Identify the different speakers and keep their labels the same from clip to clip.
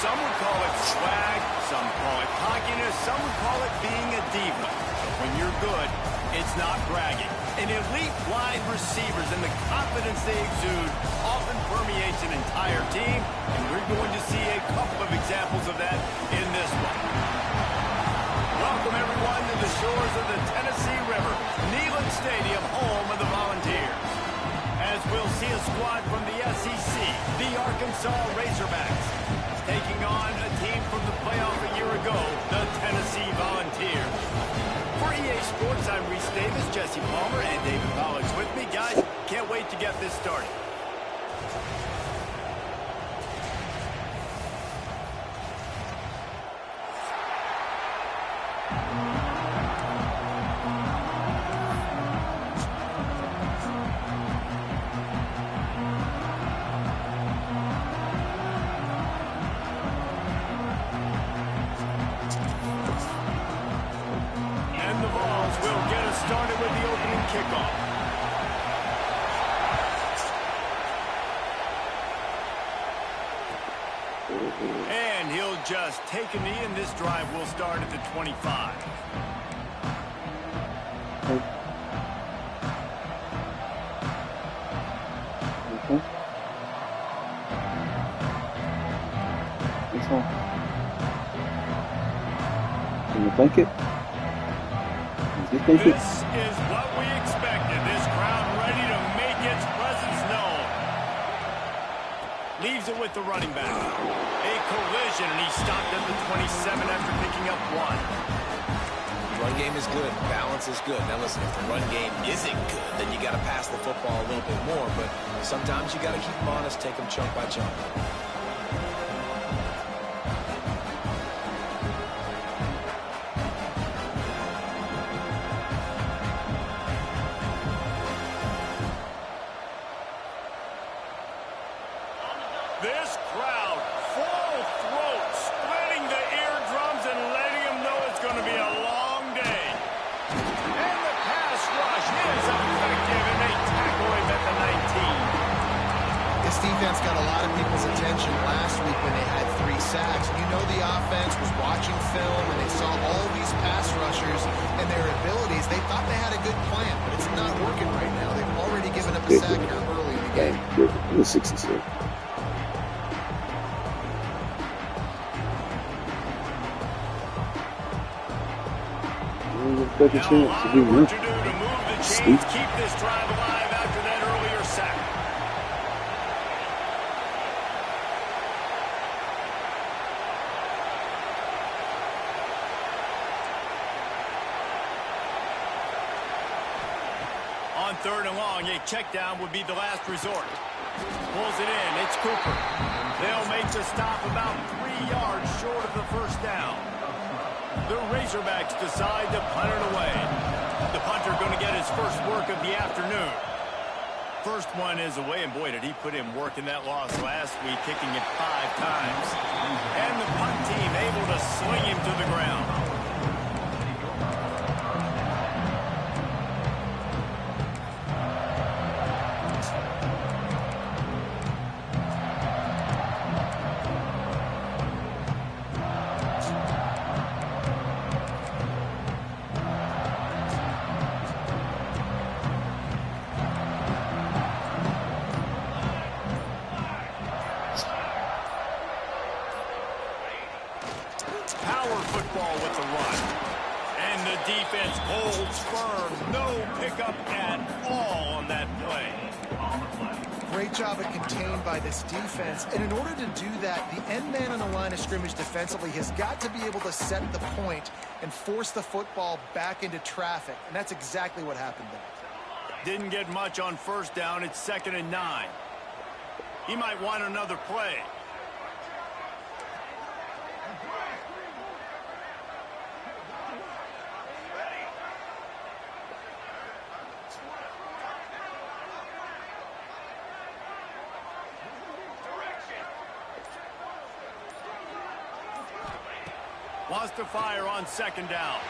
Speaker 1: Some would call it swag, some call it cockiness, some would call it being a diva. But when you're good, it's not bragging. An elite wide receivers and the confidence they exude often permeates an entire team, and we're going to see a couple of examples of that in this one. Welcome, everyone, to the shores of the Tennessee River, Neyland Stadium, home of the Volunteers. As we'll see a squad from the SEC, the Arkansas Razorbacks, taking on a team from the playoff a year ago, the Tennessee Volunteers. For EA Sports, I'm Reese Davis, Jesse Palmer, and David Pollock's with me. Guys, can't wait to get this started. Started with the opening kickoff. And he'll just take a knee, and this drive will start at the 25.
Speaker 2: Can you think it?
Speaker 1: This is what we expected. This crowd ready to make its presence known. Leaves it with the running back. A collision, and he stopped at the 27 after picking up one.
Speaker 3: The run game is good. Balance is good. Now listen, if the run game isn't good, then you got to pass the football a little bit more. But sometimes you got to keep them honest, take them chunk by chunk.
Speaker 1: This crowd, full throat, splitting the eardrums and letting them know it's going to be a long day. And the pass rush is effective, and they tackle him at the 19.
Speaker 4: This defense got a lot of people's attention last week when they had 3 sacks. You know the offense was watching film, and they saw all these pass rushers and their abilities. They thought they had a good plan, but it's not working right now. They've already given up a sack here early in the game.
Speaker 2: The 66.
Speaker 1: Now a lot of work to do to move the chains, keep this drive alive after that earlier sack. On 3rd and long, a check down would be the last resort. Pulls it in, it's Cooper. They'll make the stop about 3 yards short of the first down. The Razorbacks decide to punt it away. The punter going to get his first work of the afternoon. First one is away, and boy, did he put in work in that loss last week, kicking it 5 times. And the punt team able to sling him to the ground. Power football with the run. And the defense holds firm. No pickup at all on that play.
Speaker 4: Great job at contained by this defense. And in order to do that, the end man on the line of scrimmage defensively has got to be able to set the point and force the football back into traffic. And that's exactly what happened there.
Speaker 1: Didn't get much on first down. It's 2nd and 9. He might want another play. Wants to fire on 2nd down.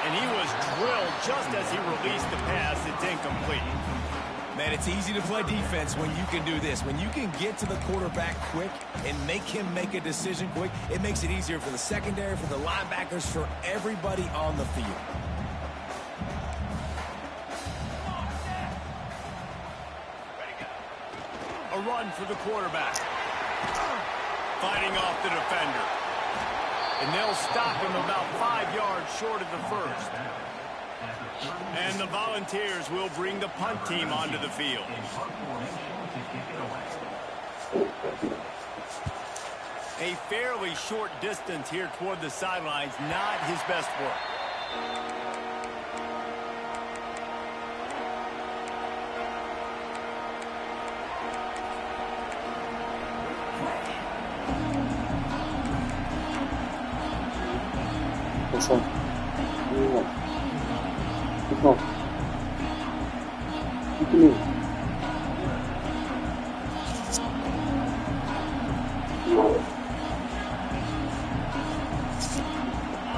Speaker 1: And he was drilled just as he released the pass. It's incomplete.
Speaker 3: Man, it's easy to play defense when you can do this. When you can get to the quarterback quick and make him make a decision quick, it makes it easier for the secondary, for the linebackers, for everybody on the field.
Speaker 1: A run for the quarterback. Fighting off the defender. And they'll stop him about 5 yards short of the first. And the Volunteers will bring the punt team onto the field. A fairly short distance here toward the sidelines, not his best work.
Speaker 2: What's up? Come on. Look at me.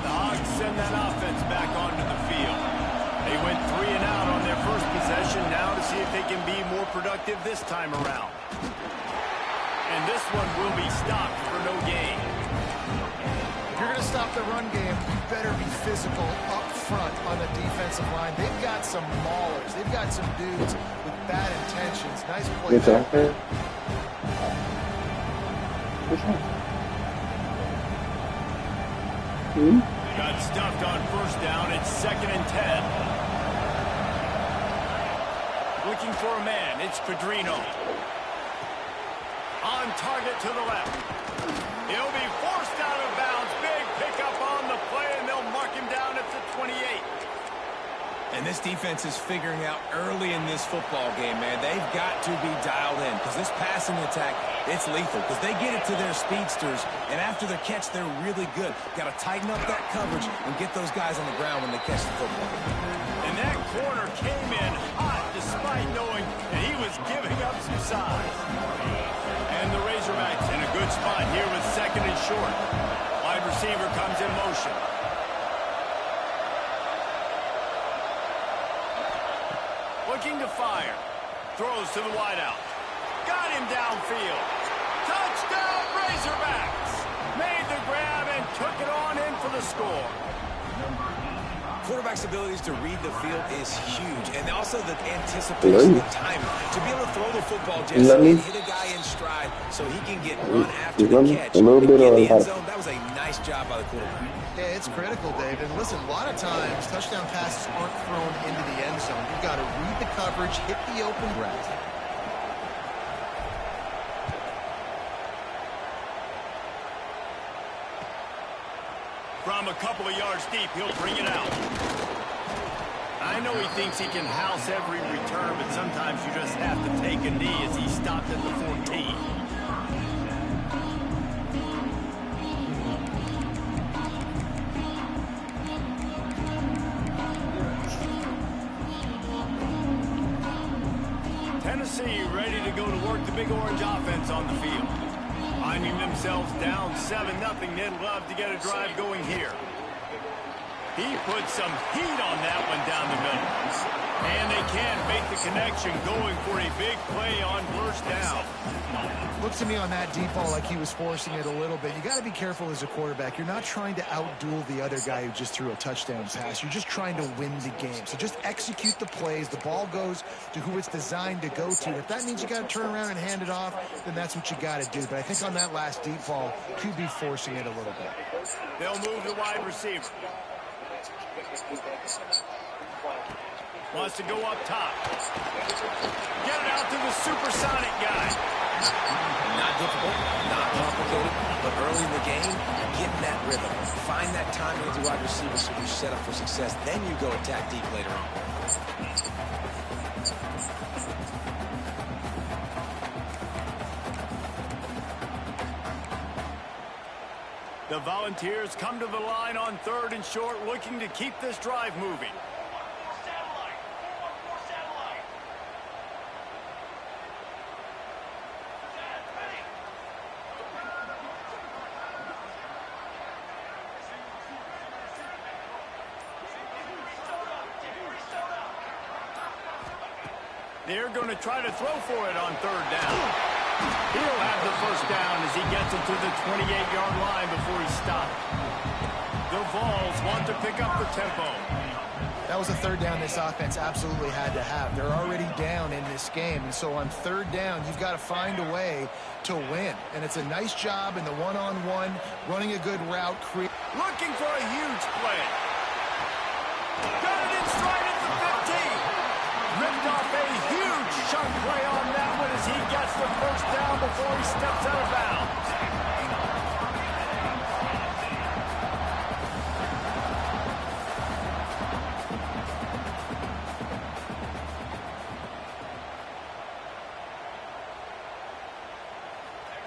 Speaker 1: The Hogs send that offense back onto the field. They went 3 and out on their first possession, now to see if they can be more productive this time around. And this one will be stopped for no gain.
Speaker 4: If you're going to stop the run game, you better be physical up front on the defensive line. They've got some maulers. They've got some dudes with bad intentions. Nice play there.
Speaker 1: Got stuffed on first down. It's 2nd and 10. Looking for a man. It's Pedrino. On target to the left. He'll be forced out of bounds. Big pickup on the play, and they'll mark him down at the 28.
Speaker 3: And this defense is figuring out early in this football game, man. They've got to be dialed in because this passing attack, it's lethal because they get it to their speedsters, and after the catch, they're really good. Got to tighten up that coverage and get those guys on the ground when they catch the football.
Speaker 1: And that corner came in hot despite knowing that he was giving up some size. And the Razorbacks in a good spot here with 2nd and short. Wide receiver comes in motion. Looking to fire. Throws to the wideout. Got him downfield. Touchdown Razorbacks! Made the grab and took it on in for the score.
Speaker 3: Quarterback's abilities to read the field is huge, and also the anticipation, the timing. To be able to throw the football just and hit a guy in stride so he can get run after the catch and get in the end zone, that was a nice job by the quarterback.
Speaker 4: Yeah, it's critical, Dave. And listen, a lot of times, touchdown passes aren't thrown into the end zone. You've got to read the coverage, hit the open grass.
Speaker 1: From a couple of yards deep, he'll bring it out. I know he thinks he can house every return, but sometimes you just have to take a knee as he stopped at the 14. Tennessee ready to go to work the Big Orange offense on the field. Finding themselves down 7-0, they'd love to get a drive going here. He put some heat on that one down the middle. And they can't make the connection, going for a big play on first down.
Speaker 4: Looks to me on that deep ball like he was forcing it a little bit. You got to be careful as a quarterback. You're not trying to outduel the other guy who just threw a touchdown pass. You're just trying to win the game. So just execute the plays. The ball goes to who it's designed to go to. If that means you got to turn around and hand it off, then that's what you got to do. But I think on that last deep ball, QB forcing it a little bit.
Speaker 1: They'll move the wide receiver. Wants to go up top. Get it out to the supersonic guy.
Speaker 3: Not difficult, not complicated, but early in the game, get in that rhythm. Find that timing with the wide receiver so you're set up for success. Then you go attack deep later on.
Speaker 1: The Volunteers come to the line on 3rd and short, looking to keep this drive moving. They're going to try to throw for it on third down. He'll have the first down as he gets it to the 28-yard line before he stopped. The Vols want to pick up the tempo.
Speaker 4: That was a third down this offense absolutely had to have. They're already down in this game, and so on third down, you've got to find a way to win. And it's a nice job in the one-on-one, running a good route.
Speaker 1: Looking for a huge play. Got it in stride at the 15. Ripped off a huge chunk play on that one as he gets the first down before he steps out of bounds.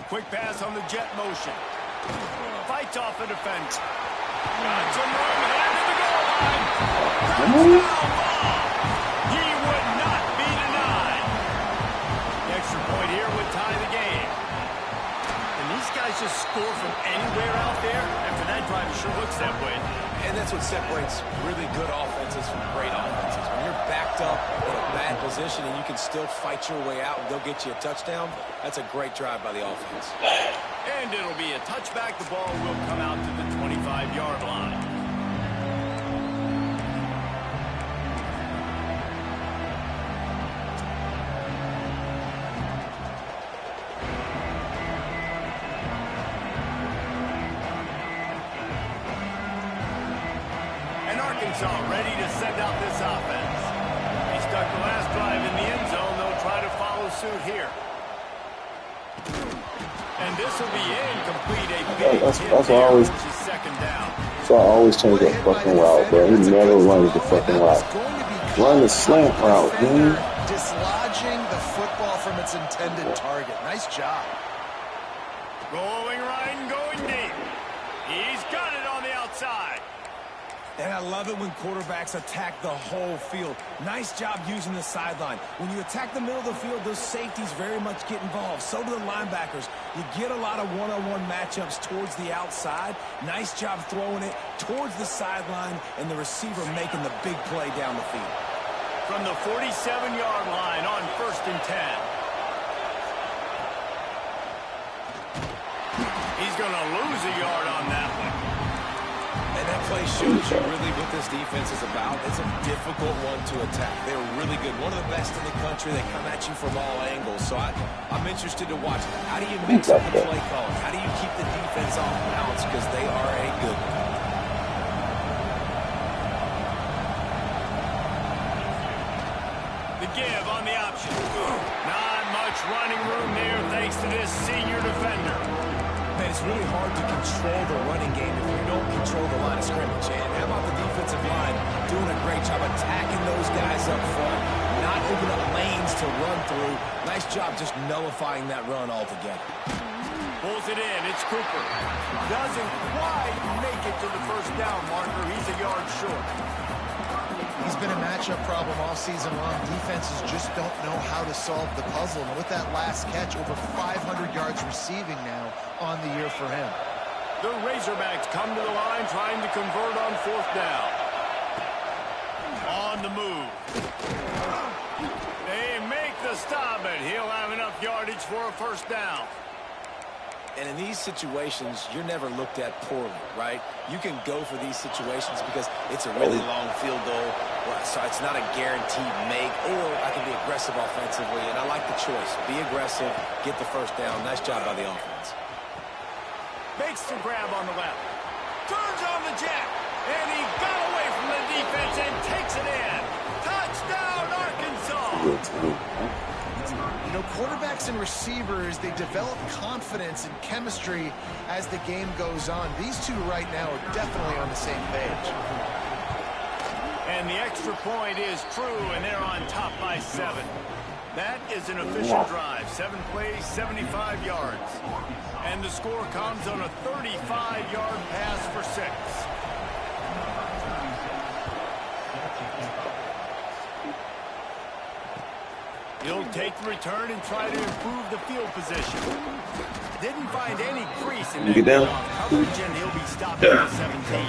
Speaker 1: Quick pass on the jet motion. Fights off a defense. Got some room ahead of the goal line. Touchdown ball. He would not be denied. The extra point here would tie the game. And these guys just score from anywhere out there. And for that drive, it sure looks that way.
Speaker 3: And that's what separates really good offenses from great offenses. When you're backed up in a bad position and you can still fight your way out and go get you a touchdown, that's a great drive by the offense.
Speaker 1: And it'll be a touchback. The ball will come out to the 25-yard line. And Arkansas ready to send out this offense. He stuck the last drive in the end zone. They'll try to follow suit here. And this will be incomplete.
Speaker 2: That's why I always.
Speaker 1: Second down.
Speaker 2: So I always change that fucking route, bro. He never runs the fucking route. Run the slant route, man.
Speaker 4: Dislodging the football from its intended target. Nice job.
Speaker 1: Going right and going deep. He's got it on the outside.
Speaker 3: And I love it when quarterbacks attack the whole field. Nice job using the sideline. When you attack the middle of the field, those safeties very much get involved. So do the linebackers. You get a lot of one-on-one matchups towards the outside. Nice job throwing it towards the sideline and the receiver making the big play down the field.
Speaker 1: From the 47-yard line on 1st and 10. He's going to lose a yard on that one.
Speaker 3: And that play shows you really what this defense is about. It's a difficult one to attack. They're really good. One of the best in the country. They come at you from all angles. So I'm interested to watch. How do you mix up the play calling? How do you keep the defense off balance? Because they are a good one.
Speaker 1: The give on the option. Not much running room there thanks to this senior defender.
Speaker 3: Man, it's really hard to control the running game if you don't control the line of scrimmage. And how about the defensive line doing a great job attacking those guys up front, not opening up lanes to run through. Nice job just nullifying that run altogether.
Speaker 1: Pulls it in. It's Cooper. Doesn't quite make it to the first down marker. He's a yard short.
Speaker 4: He's been a matchup problem all season long. Defenses just don't know how to solve the puzzle. And with that last catch, over 500 yards receiving now on the year for him.
Speaker 1: The Razorbacks come to the line trying to convert on 4th down. On the move. They make the stop, and he'll have enough yardage for a first down.
Speaker 3: And in these situations, you're never looked at poorly, right? You can go for these situations because it's a really long field goal, so it's not a guaranteed make, or I can be aggressive offensively, and I like the choice. Be aggressive, get the first down. Nice job by the offense.
Speaker 1: Makes the grab on the left. Turns on the jet, and he got away from the defense and takes it in. Touchdown, Arkansas!
Speaker 4: You know, quarterbacks and receivers, they develop confidence and chemistry as the game goes on. These two right now are definitely on the same page.
Speaker 1: And the extra point is true, and they're on top by 7. That is an efficient drive. 7 plays, 75 yards. And the score comes on a 35-yard pass for 6. He'll take the return and try to improve the field position. Didn't find any crease in that coverage, and he'll be stopped at the 17.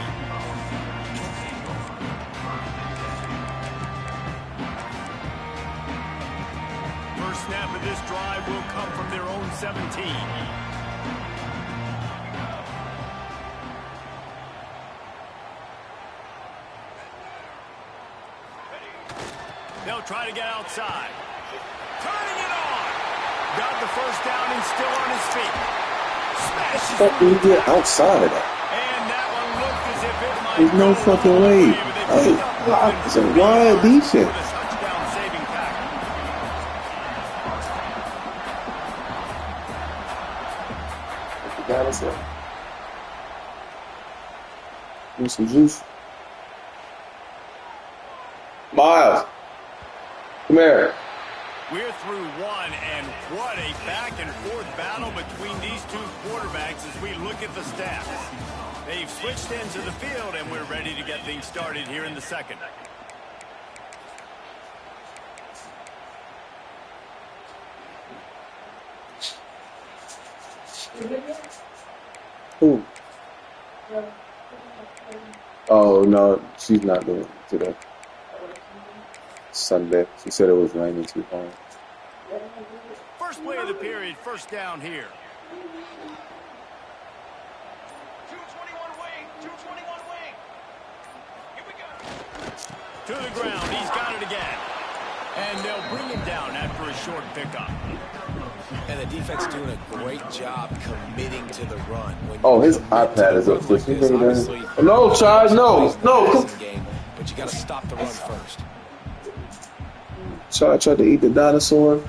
Speaker 1: They'll try to get outside. Turning it on. Got the first down and still on his feet. Smashes
Speaker 2: How do you get outside of that?
Speaker 1: And that one looked as if it might
Speaker 2: There's no fucking way. It's a wide defense.
Speaker 1: Touchdown saving tackle.
Speaker 2: What you got us up? Need some juice. Miles, come here.
Speaker 1: We're through one, and what a back-and-forth battle between these two quarterbacks as we look at the stats. They've switched into the field, and we're ready to get things started here in the second.
Speaker 2: Who? Oh, no, she's not doing it today. Sunday. She said it was raining too hard.
Speaker 1: First play of the period, first down here.
Speaker 3: 221 wing, 221 wing. Here we go.
Speaker 1: To the ground, he's got it again. And they'll bring him down after a short pickup.
Speaker 3: And the defense doing a great job committing to the run.
Speaker 2: Oh, his iPad is up.
Speaker 3: Like this,
Speaker 2: no, Chad, no.
Speaker 3: Game, but you got to stop the run first.
Speaker 2: Chad tried to eat the dinosaur.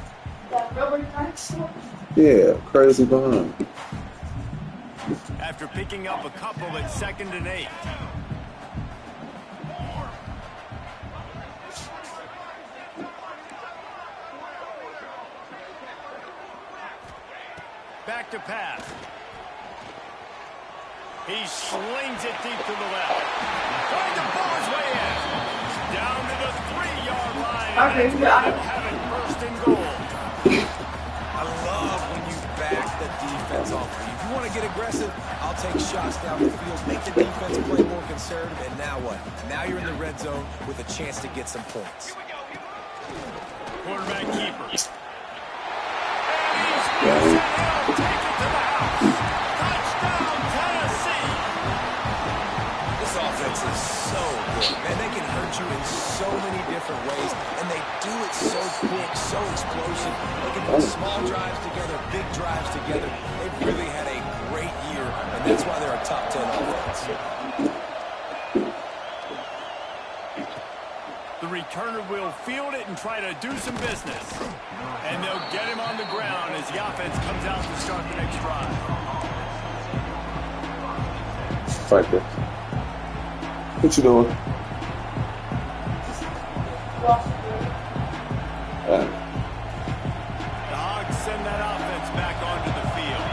Speaker 5: That rubber dinosaur?
Speaker 2: Yeah, crazy behind.
Speaker 1: After picking up a couple at 2nd and 8. Back to pass. He slings it deep to the left. Trying to pull his way in. Down to the 3-yard line.
Speaker 5: Okay, yeah.
Speaker 1: Have it first and goal.
Speaker 3: I love when you back the defense off. If you want to get aggressive, I'll take shots down the field, make the defense play more conservative, and now what? Now you're in the red zone with a chance to get some points.
Speaker 1: Quarterback keeper. And he's loose, and he'll take it to the house. Touchdown, Tennessee.
Speaker 3: This offense is so good. Man, they can hurt you in so many different ways, and they do it so quick, so explosive. They can put small drives together, big drives together. They've really had a great year, and that's why they're a top 10 offense.
Speaker 1: The returner will field it and try to do some business. And they'll get him on the ground as the offense comes out to start the next drive.
Speaker 2: Fight this. What you doing?
Speaker 1: The Hogs send that offense back onto the field.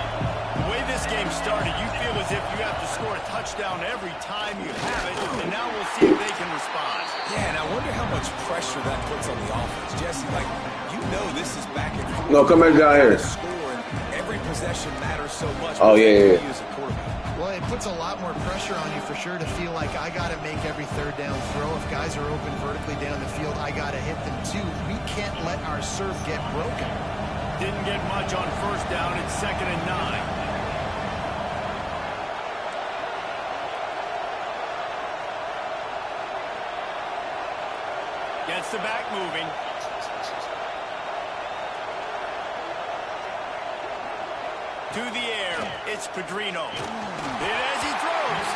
Speaker 1: The way this game started, you feel as if you have to score a touchdown every time you have it, and now we'll see if they can respond.
Speaker 3: Yeah, and I wonder how much pressure that puts on the offense. Jesse, like, you know this is back and forth.
Speaker 2: No, come back down here.
Speaker 3: Score, and every possession matters so much.
Speaker 2: Oh, yeah.
Speaker 3: As a quarterback.
Speaker 4: Well, it puts a lot more pressure on you for sure to feel like I got to make every third down throw. If guys are open vertically down the field, I got to hit them too. We can't let our serve get broken.
Speaker 1: Didn't get much on first down. It's 2nd and 9. Gets the back moving. To the air, it's Pedrino. And as he throws,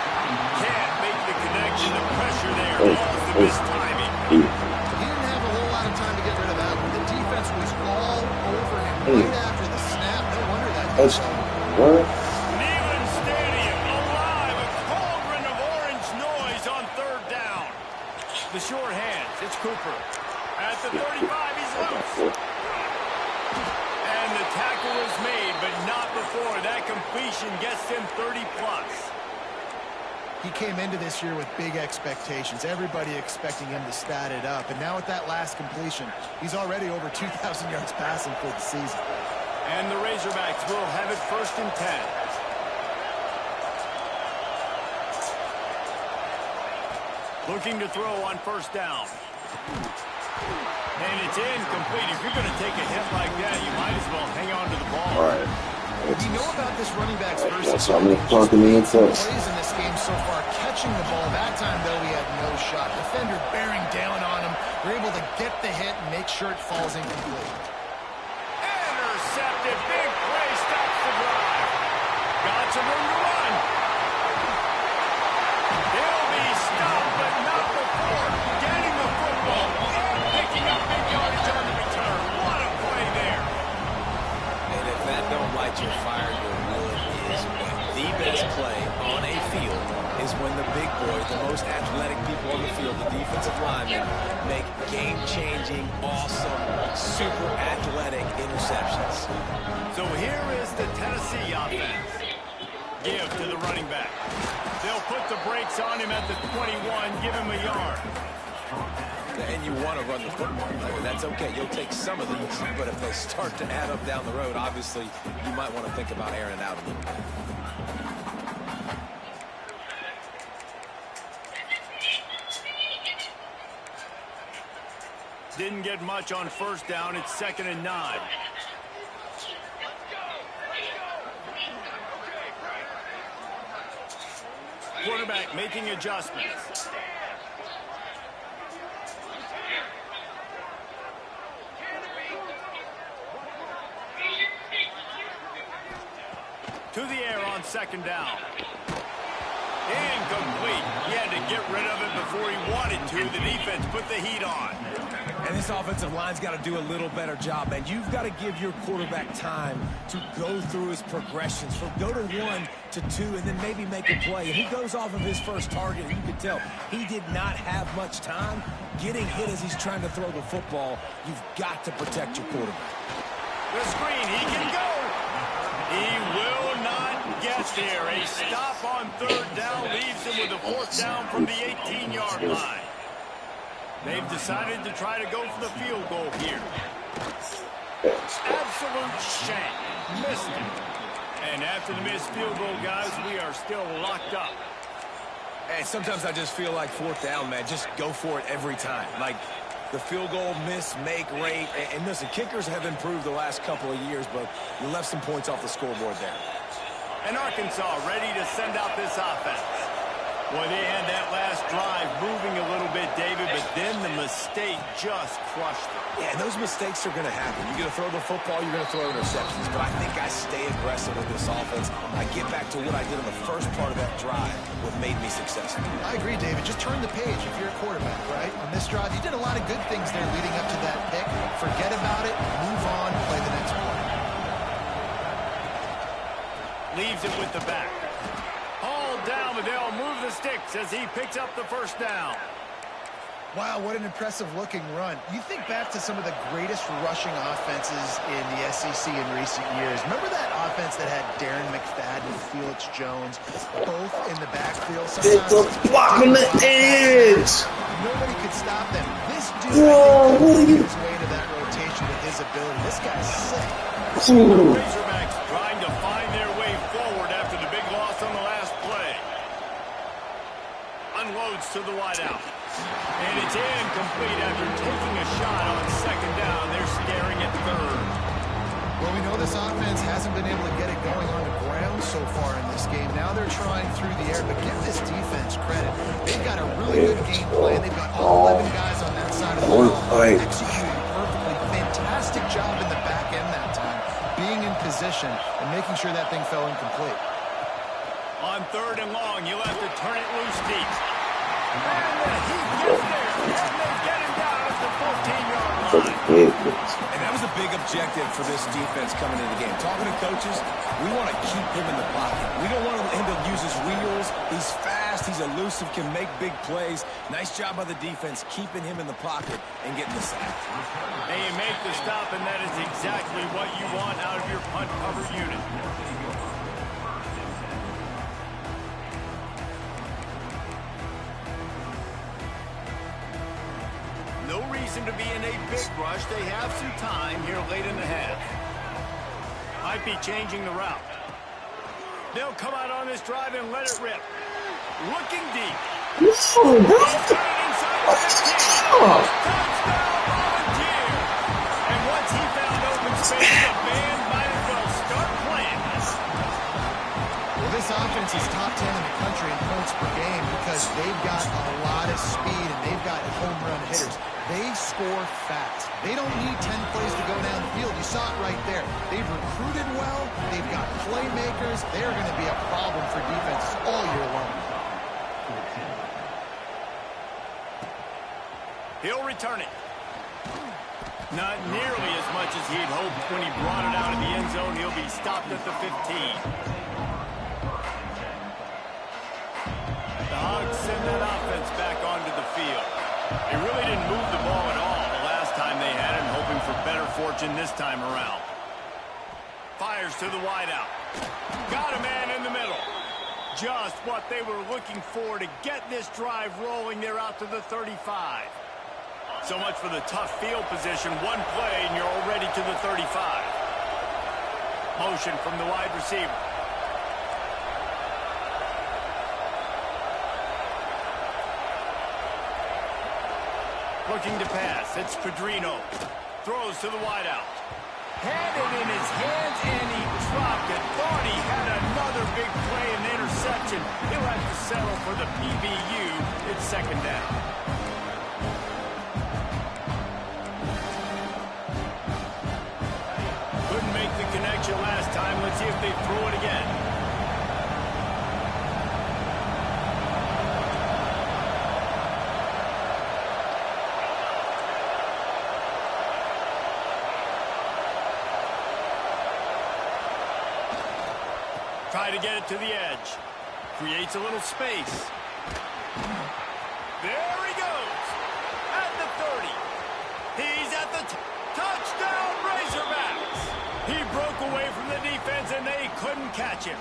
Speaker 1: can't make the connection. The pressure there caused the missed timing.
Speaker 4: He didn't have a whole lot of time to get rid of that one. The defense was all over him right after the snap. No wonder that.
Speaker 2: What?
Speaker 1: Neyland Stadium alive, a cauldron of orange noise on 3rd down. The short hands, it's Cooper. At the 35, he's loose. And the tackle is made, but not before that completion gets him 30-plus.
Speaker 4: He came into this year with big expectations. Everybody expecting him to stat it up. And now with that last completion, he's already over 2,000 yards passing for the season.
Speaker 1: And the Razorbacks will have it 1st and 10. Looking to throw on 1st down. And it's incomplete. If you're going to take a hit like that, you might as well hang on to the ball.
Speaker 2: All right.
Speaker 4: We know about this running back's
Speaker 2: That's
Speaker 4: versatility.
Speaker 2: how many fucking minutes up.
Speaker 4: Plays in this game so far, catching the ball. That time, though, he had no shot. Defender bearing down on him. They're able to get the hit and make sure it falls incomplete.
Speaker 1: Intercepted. Big play stops the drive. Got some room to run. He'll be stopped, but not before getting the football and picking up big yardage on the return. What a play there.
Speaker 3: And if that don't light your fire, your will is wet. The best play on a field is when the big boys, the most athletic people on the field, the defensive linemen, make game-changing, awesome, super athletic interceptions.
Speaker 1: So here is the Tennessee offense. Give to the running back. They'll put the brakes on him at the 21, give him a yard.
Speaker 3: And you want to run the football. That's okay. You'll take some of these, but if they start to add up down the road, obviously you might want to think about airing it out a little bit.
Speaker 1: Didn't get much on first down. It's 2nd and 9. Quarterback making adjustments. To the air on 2nd down. Incomplete. He had to get rid of it before he wanted to. The defense put the heat on.
Speaker 3: And this offensive line's got to do a little better job, man. You've got to give your quarterback time to go through his progressions from go to 1 to 2 and then maybe make a play. And he goes off of his first target, and you can tell he did not have much time getting hit as he's trying to throw the football. You've got to protect your quarterback.
Speaker 1: The screen, he can go. He will not get there. A stop on 3rd down leaves him with a 4th down from the 18-yard line. They've decided to try to go for the field goal here. Absolute shame. Missed it. And after the missed field goal, guys, we are still locked up.
Speaker 3: Hey, sometimes I just feel like 4th down, man. Just go for it every time. Like the field goal miss, make rate. And listen, kickers have improved the last couple of years, but you left some points off the scoreboard there.
Speaker 1: And Arkansas ready to send out this offense. Boy, they had that last drive moving a little bit, David, but then the mistake just crushed them.
Speaker 3: Yeah, and those mistakes are going to happen. You're going to throw the football, you're going to throw interceptions. But I think I stay aggressive with this offense. I get back to what I did in the first part of that drive, what made me successful.
Speaker 4: I agree, David. Just turn the page if you're a quarterback, right? On this drive, you did a lot of good things there leading up to that pick. Forget about it, move on, play the next play.
Speaker 1: Leaves it with the back. Hauled down, but they'll move the sticks as he picks up the 1st down.
Speaker 4: Wow, what an impressive-looking run. You think back to some of the greatest rushing offenses in the SEC in recent years. Remember that offense that had Darren McFadden and Felix Jones both in the backfield?
Speaker 2: It's a block on the edge.
Speaker 4: Nobody could stop them. This dude,
Speaker 2: Whoa, what are you?
Speaker 4: his way to that rotation with his ability. This guy's sick.
Speaker 1: Razorbacks trying to find their way forward after the big loss on the last play. Unloads to the wideout. And it's incomplete after taking a shot on 2nd down. They're staring at 3rd.
Speaker 4: Well, we know this offense hasn't been able to get it going on the ground so far in this game. Now they're trying through the air, but give this defense credit. They've got a really good game plan. They've got all 11 guys on that side of the ball. Executing perfectly. Fantastic job in the back end that time. Being in position and making sure that thing fell incomplete.
Speaker 1: On 3rd and long, you'll have to turn it loose deep. And he gets there. And they get him down at the 14-yard line.
Speaker 3: And that was a big objective for this defense coming into the game. Talking to coaches, we want to keep him in the pocket. We don't want him to use his wheels. He's fast. He's elusive, can make big plays. Nice job by the defense keeping him in the pocket and getting the sack.
Speaker 1: They make the stop, and that is exactly what you want out of your punt cover unit. No reason to be in a big rush. They have some time here late in the half. Might be changing the route. They'll come out on this drive and let it rip. Looking deep. He's got it inside the 15. Touchdown, Volunteer. And once he found open space, the band might as well start playing.
Speaker 4: defense is top 10 in the country in points per game because they've got a lot of speed and they've got home run hitters. They score fast. They don't need 10 plays to go down the field. You saw it right there. They've recruited well. They've got playmakers. They're going to be a problem for defenses all year long.
Speaker 1: He'll return it. Not nearly as much as he'd hoped when he brought it out of the end zone. He'll be stopped at the 15. The Hogs send that offense back onto the field. They really didn't move the ball at all the last time they had it, hoping for better fortune this time around. Fires to the wideout. Got a man in the middle. Just what they were looking for to get this drive rolling. They're out to the 35. So much for the tough field position. One play and you're already to the 35. Motion from the wide receiver. Looking to pass. It's Pedrino. Throws to the wideout. Had it in his hands and he dropped it. Thought he had another big play and interception. He'll have to settle for the PBU. It's second down. Connection last time. Let's see if they throw it again. Try to get it to the edge. Creates a little space. There he goes. At the 30. He's at the touchdown Razorbacks. He broke away from the defense, and they couldn't catch him.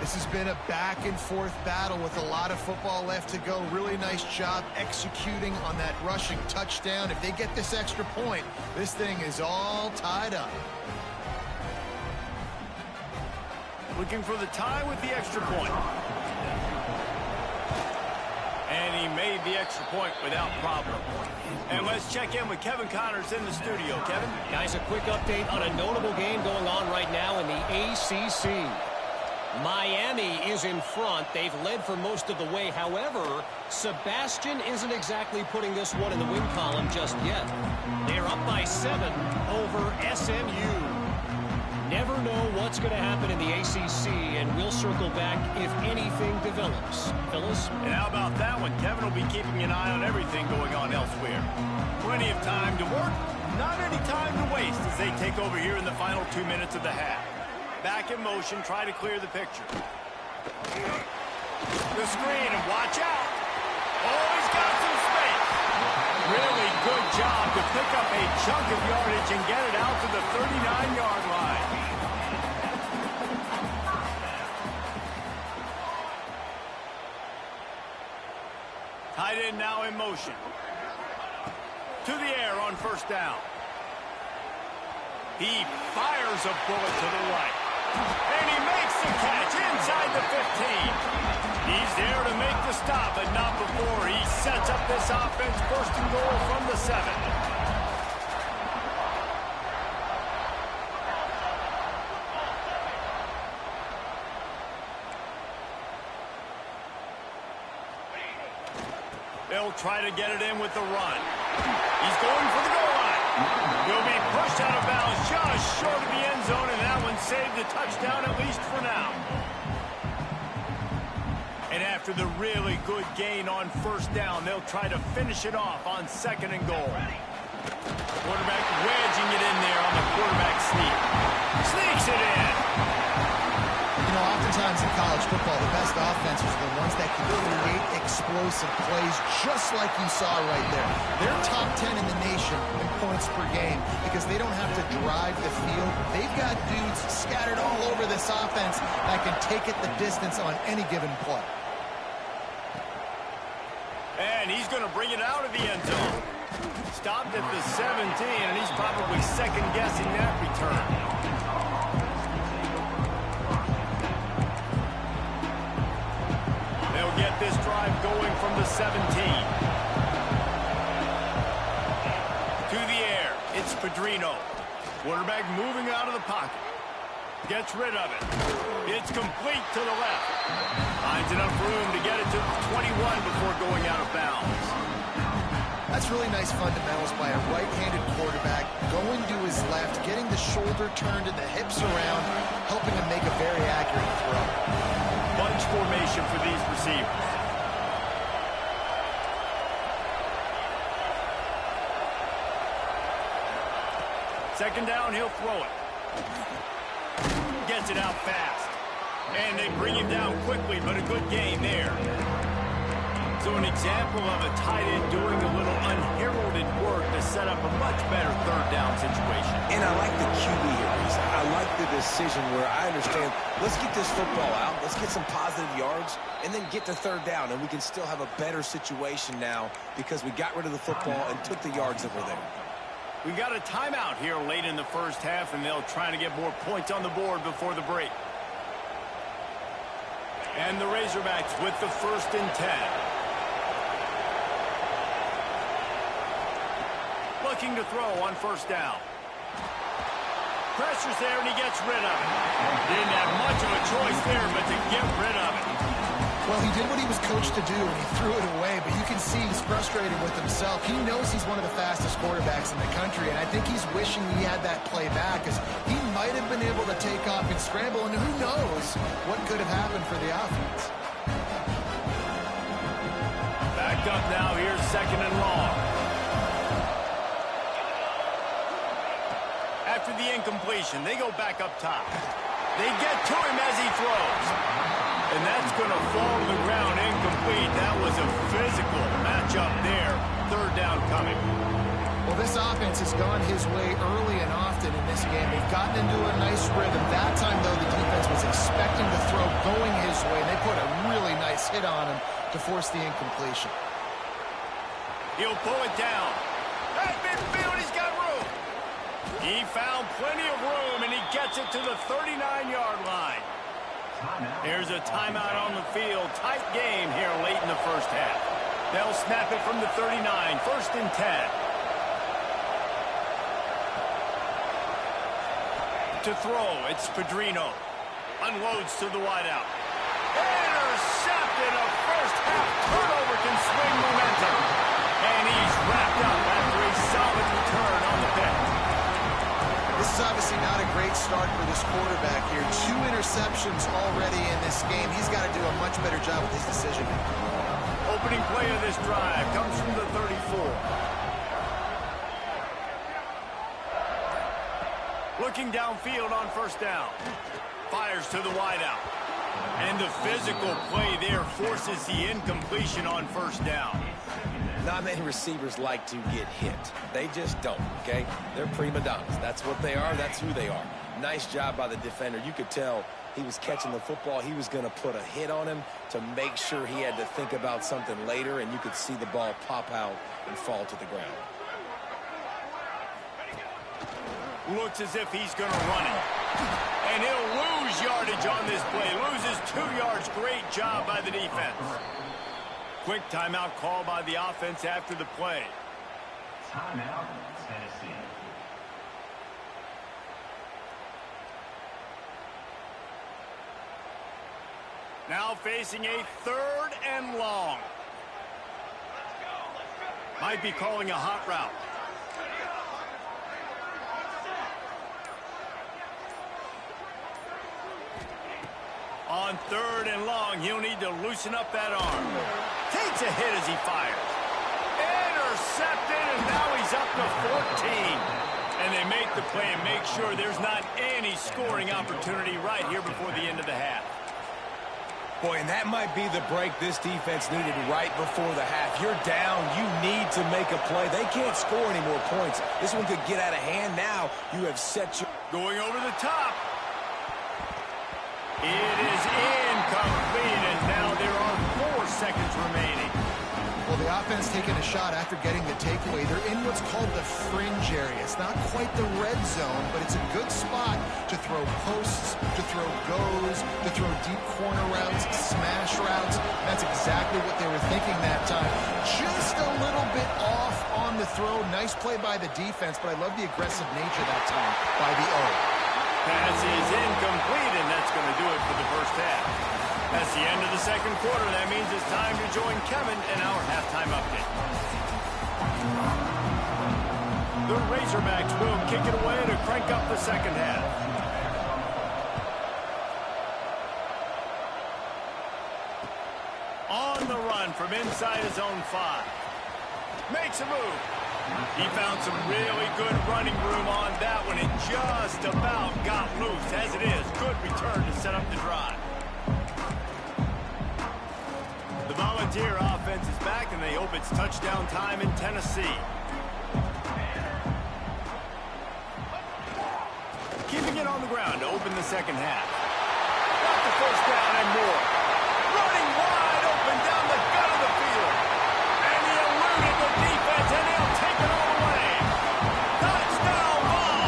Speaker 4: This has been a back-and-forth battle with a lot of football left to go. Really nice job executing on that rushing touchdown. If they get this extra point, this thing is all tied up.
Speaker 1: Looking for the tie with the extra point. And he made the extra point without problem. And let's check in with Kevin Connors in the studio. Kevin?
Speaker 6: Guys, a quick update on a notable game going on right now in the ACC. Miami is in front. They've led for most of the way. However, Sebastian isn't exactly putting this one in the win column just yet. They're up by 7 over SMU. Never know what's going to happen in the ACC, and we'll circle back if anything develops. Phyllis?
Speaker 1: And how about that one? Kevin will be keeping an eye on everything going on elsewhere. Plenty of time to work, not any time to waste as they take over here in the final 2 minutes of the half. Back in motion, try to clear the picture. The screen, and watch out. Oh, he's got some space. Really good job to pick up a chunk of yardage and get it out to the 39-yard line. Tight end now in motion. To the air on first down. He fires a bullet to the right. And he makes the catch inside the 15. He's there to make the stop, but not before he sets up this offense. First and goal from the 7. They'll try to get it in with the run. He's going for the goal line. He'll be pushed out of bounds just short of the end zone, and that one saved the touchdown, at least for now. And after the really good gain on first down, they'll try to finish it off on second and goal. Quarterback wedging it in there on the quarterback sneak. Sneaks it in.
Speaker 4: You know, oftentimes in college football, the best offenses are the ones that can create explosive plays just like you saw right there. They're top 10 in the nation in points per game because they don't have to drive the field. They've got dudes scattered all over this offense that can take it the distance on any given play.
Speaker 1: And he's going to bring it out of the end zone. Stopped at the 17, and he's probably second-guessing that return. They'll get this drive going from the 17. To the air, it's Pedrino. Quarterback moving out of the pocket. Gets rid of it. It's complete to the left. Finds enough room to get it to 21 before going out of bounds.
Speaker 4: That's really nice fundamentals by a right-handed quarterback, going to his left, getting the shoulder turned and the hips around, helping him make a very accurate throw.
Speaker 1: Bunch formation for these receivers. Second down, he'll throw it. Gets it out fast. And they bring him down quickly, but a good gain there. So an example of a tight end doing a little unheralded work to set up a much better third down situation.
Speaker 3: And I like the QB here, Reese. I like the decision where I understand, let's get this football out, let's get some positive yards, and then get to third down, and we can still have a better situation now because we got rid of the football and took the yards that were there.
Speaker 1: We got a timeout here late in the first half, and they'll try to get more points on the board before the break. And the Razorbacks with the 1st and 10. Looking to throw on first down. Pressure's there, and he gets rid of it. Didn't have much of a choice there, but to get rid of it.
Speaker 4: Well, he did what he was coached to do, and he threw it away, but you can see he's frustrated with himself. He knows he's one of the fastest quarterbacks in the country, and I think he's wishing he had that play back, because he might have been able to take off and scramble, and who knows what could have happened for the offense.
Speaker 1: Backed up now, here's 2nd and long. After the incompletion, they go back up top. They get to him as he throws. And that's going to fall to the ground incomplete. That was a physical matchup there. Third down coming.
Speaker 4: Well, this offense has gone his way early and often in this game. They've gotten into a nice rhythm. That time, though, the defense was expecting the throw going his way. They put a really nice hit on him to force the incompletion.
Speaker 1: He'll pull it down. At midfield, he's got room. He found plenty of room, and he gets it to the 39-yard line. Here's a timeout on the field. Tight game here late in the first half. They'll snap it from the 39. 1st and 10. To throw, it's Pedrino. Unloads to the wideout. Intercepted. A first-half turnover can swing momentum. And he's wrapped up after a solid return on the pick.
Speaker 4: This is obviously not a great start for this quarterback here. 2 interceptions already in this game. He's got to do a much better job with his decision.
Speaker 1: Opening play of this drive comes from the 34. Looking downfield on first down. Fires to the wideout. And the physical play there forces the incompletion on first down.
Speaker 3: Not many receivers like to get hit. They just don't, okay? They're prima donnas. That's what they are. That's who they are. Nice job by the defender. You could tell he was catching the football. He was going to put a hit on him to make sure he had to think about something later, and you could see the ball pop out and fall to the ground.
Speaker 1: Looks as if he's going to run it. And he'll lose yardage on this play. Loses 2 yards. Great job by the defense. Quick timeout call by the offense after the play.
Speaker 7: Timeout, Tennessee.
Speaker 1: Now facing a 3rd and long. Might be calling a hot route. On 3rd and long, he'll need to loosen up that arm. Takes a hit as he fires. Intercepted, and now he's up to 14. And they make the play and make sure there's not any scoring opportunity right here before the end of the half.
Speaker 3: Boy, and that might be the break this defense needed right before the half. You're down. You need to make a play. They can't score any more points. This one could get out of hand now. You have set your...
Speaker 1: Going over the top. It is incomplete, and now there are 4 seconds remaining.
Speaker 4: Well, the offense taking a shot after getting the takeaway. They're in what's called the fringe area. It's not quite the red zone, but it's a good spot to throw posts, to throw goes, to throw deep corner routes, smash routes. That's exactly what they were thinking that time. Just a little bit off on the throw. Nice play by the defense, but I love the aggressive nature that time by the O.
Speaker 1: pass is incomplete, and that's going to do it for the first half. That's the end of the second quarter. That means it's time to join Kevin in our halftime update. The Razorbacks will kick it away to crank up the second half. On the run from inside his own 5. Makes a move. He found some really good running room on that one. It just about got loose. As it is, good return to set up the drive. The Volunteer offense is back, and they hope it's touchdown time in Tennessee. Keeping it on the ground to open the second half. Got the first down and more. Running wide open down the gut of the field. And he eluded the defense, and he'll take it all the way. Touchdown ball.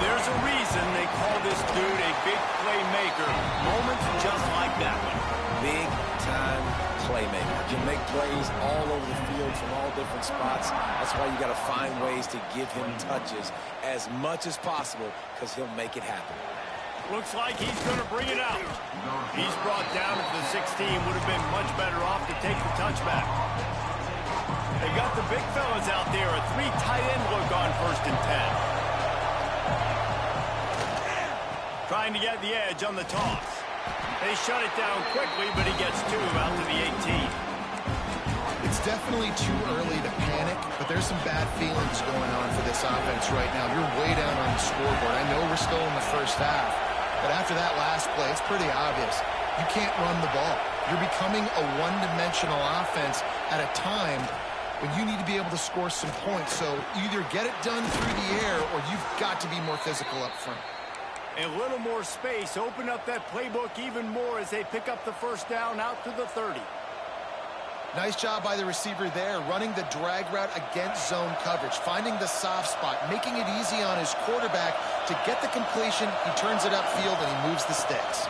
Speaker 1: There's a reason they call this dude a big playmaker. Moments just like that one.
Speaker 3: Big-time playmaker. Can make plays all over the field from all different spots. That's why you got to find ways to give him touches as much as possible, because he'll make it happen.
Speaker 1: Looks like he's going to bring it out. He's brought down at the 16. Would have been much better off to take the touchback. They got the big fellas out there. A 3 tight end look on 1st and 10. Trying to get the edge on the toss. They shut it down quickly, but he gets 2 out to the 18.
Speaker 4: It's definitely too early to panic, but there's some bad feelings going on for this offense right now. You're way down on the scoreboard. I know we're still in the first half, but after that last play, it's pretty obvious. You can't run the ball. You're becoming a one-dimensional offense at a time when you need to be able to score some points. So either get it done through the air, or you've got to be more physical up front.
Speaker 1: A little more space. Open up that playbook even more as they pick up the first down out to the 30.
Speaker 4: Nice job by the receiver there, running the drag route against zone coverage, finding the soft spot, making it easy on his quarterback to get the completion. He turns it upfield, and he moves the sticks.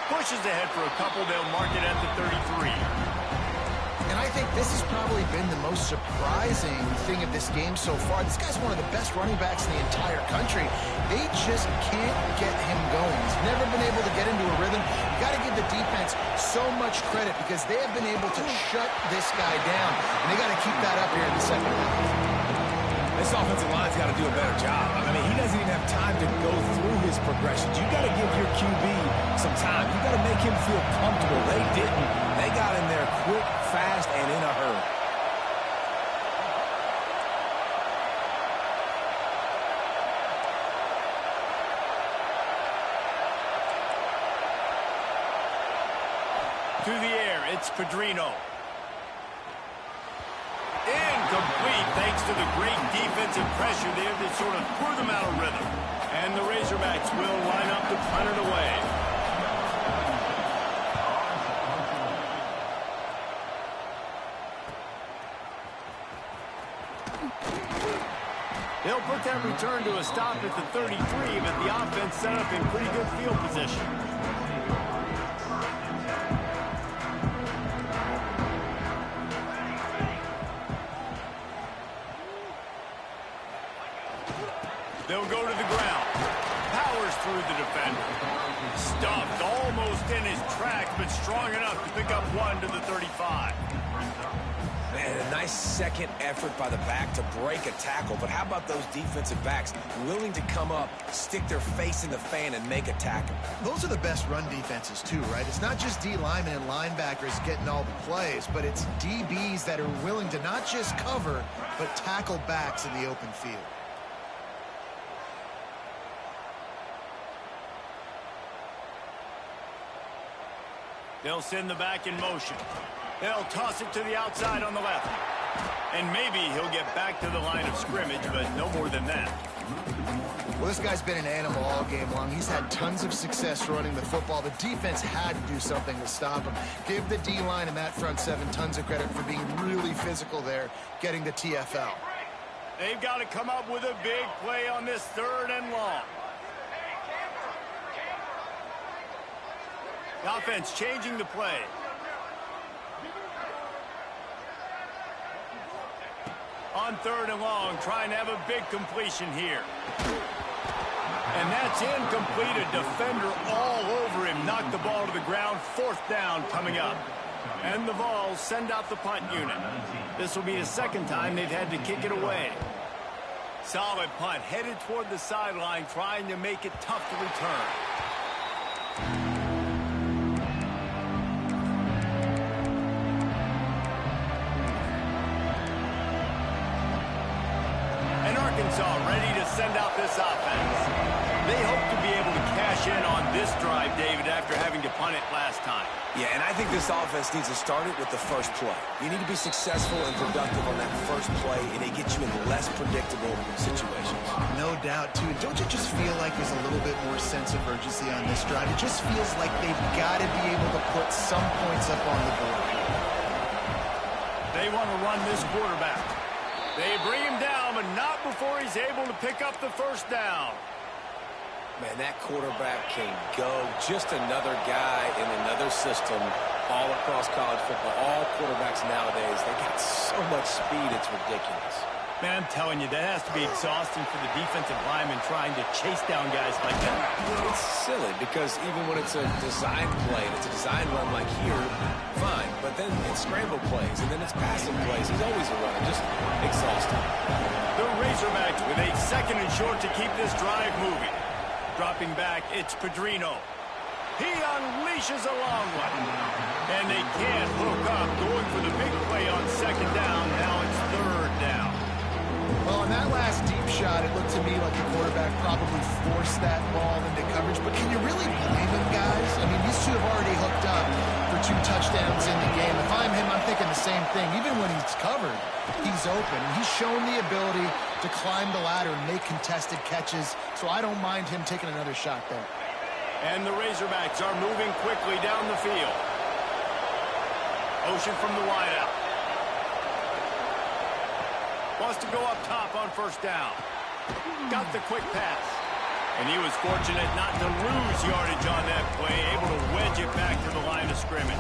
Speaker 1: Pushes ahead for a couple. They'll mark it at the 33.
Speaker 4: And I think this has probably been the most surprising thing of this game so far. This guy's one of the best running backs in the entire country. They just can't get him going. He's never been able to get into a rhythm. You got to give the defense so much credit, because they have been able to shut this guy down. And they got to keep that up here in the second half.
Speaker 3: This offensive line's got to do a better job. I mean, he doesn't even have time to go through his progressions. You got to give your QB some time. You got to make him feel comfortable. They didn't. They got in there quick, fast, and in a hurry.
Speaker 1: To the air, it's Pedrino. Incomplete, thanks to the great defensive pressure there that sort of threw them out of rhythm. And the Razorbacks will line up to punt it away. They'll put that return to a stop at the 33, but the offense set up in pretty good field position. They'll go to the ground. Powers through the defender. Stuffed almost in his tracks, but strong enough to pick up 1 to the 35.
Speaker 3: Man, a nice second effort by the back to break a tackle. But how about those defensive backs willing to come up, stick their face in the fan, and make a tackle?
Speaker 4: Those are the best run defenses too, right? It's not just D linemen and linebackers getting all the plays, but it's DBs that are willing to not just cover, but tackle backs in the open field.
Speaker 1: They'll send the back in motion. They'll toss it to the outside on the left. And maybe he'll get back to the line of scrimmage, but no more than that.
Speaker 4: Well, this guy's been an animal all game long. He's had tons of success running the football. The defense had to do something to stop him. Give the D-line and that front seven tons of credit for being really physical there, getting the TFL.
Speaker 1: They've got to come up with a big play on this 3rd and long. The offense changing the play. On 3rd and long, trying to have a big completion here. And that's incomplete. A defender all over him. Knocked the ball to the ground. 4th down coming up. And the Vols send out the punt unit. This will be the 2nd time they've had to kick it away. Solid punt. Headed toward the sideline, trying to make it tough to return. And Arkansas ready to send out this offense. They hope to be able to cash in on this drive, David, after having to punt it last time.
Speaker 3: Yeah, and I think this offense needs to start it with the first play. You need to be successful and productive on that first play, and it gets you in less predictable situations.
Speaker 4: No doubt, too. Don't you just feel like there's a little bit more sense of urgency on this drive? It just feels like they've got to be able to put some points up on the board.
Speaker 1: They want to run this quarterback. They bring him down, but not before he's able to pick up the 1st down.
Speaker 3: Man, that quarterback can go. Just another guy in another system all across college football. All quarterbacks nowadays, they got so much speed, it's ridiculous.
Speaker 1: Man, I'm telling you, that has to be exhausting for the defensive lineman trying to chase down guys like that.
Speaker 3: It's silly because even when it's a design play, and it's a design run like here, fine. But then it's scramble plays, and then it's passing plays. He's always a runner, just exhausting.
Speaker 1: The Razorbacks with a 2nd and short to keep this drive moving. Dropping back, it's Pedrino. He unleashes a long one. And they can't hook up, going for the big play on 2nd down. Now it's 3rd down.
Speaker 4: Well, on that last deep shot, it looked to me like the quarterback probably forced that ball into coverage. But can you really blame him, guys? I mean, these two have already hooked up for 2 touchdowns in the game. If I'm him, I'm thinking the same thing. Even when he's covered, he's open. He's shown the ability to climb the ladder and make contested catches, so I don't mind him taking another shot there.
Speaker 1: And the Razorbacks are moving quickly down the field. Ocean from the wideout. Wants to go up top on 1st down. Got the quick pass. And he was fortunate not to lose yardage on that play, able to wedge it back to the line of scrimmage.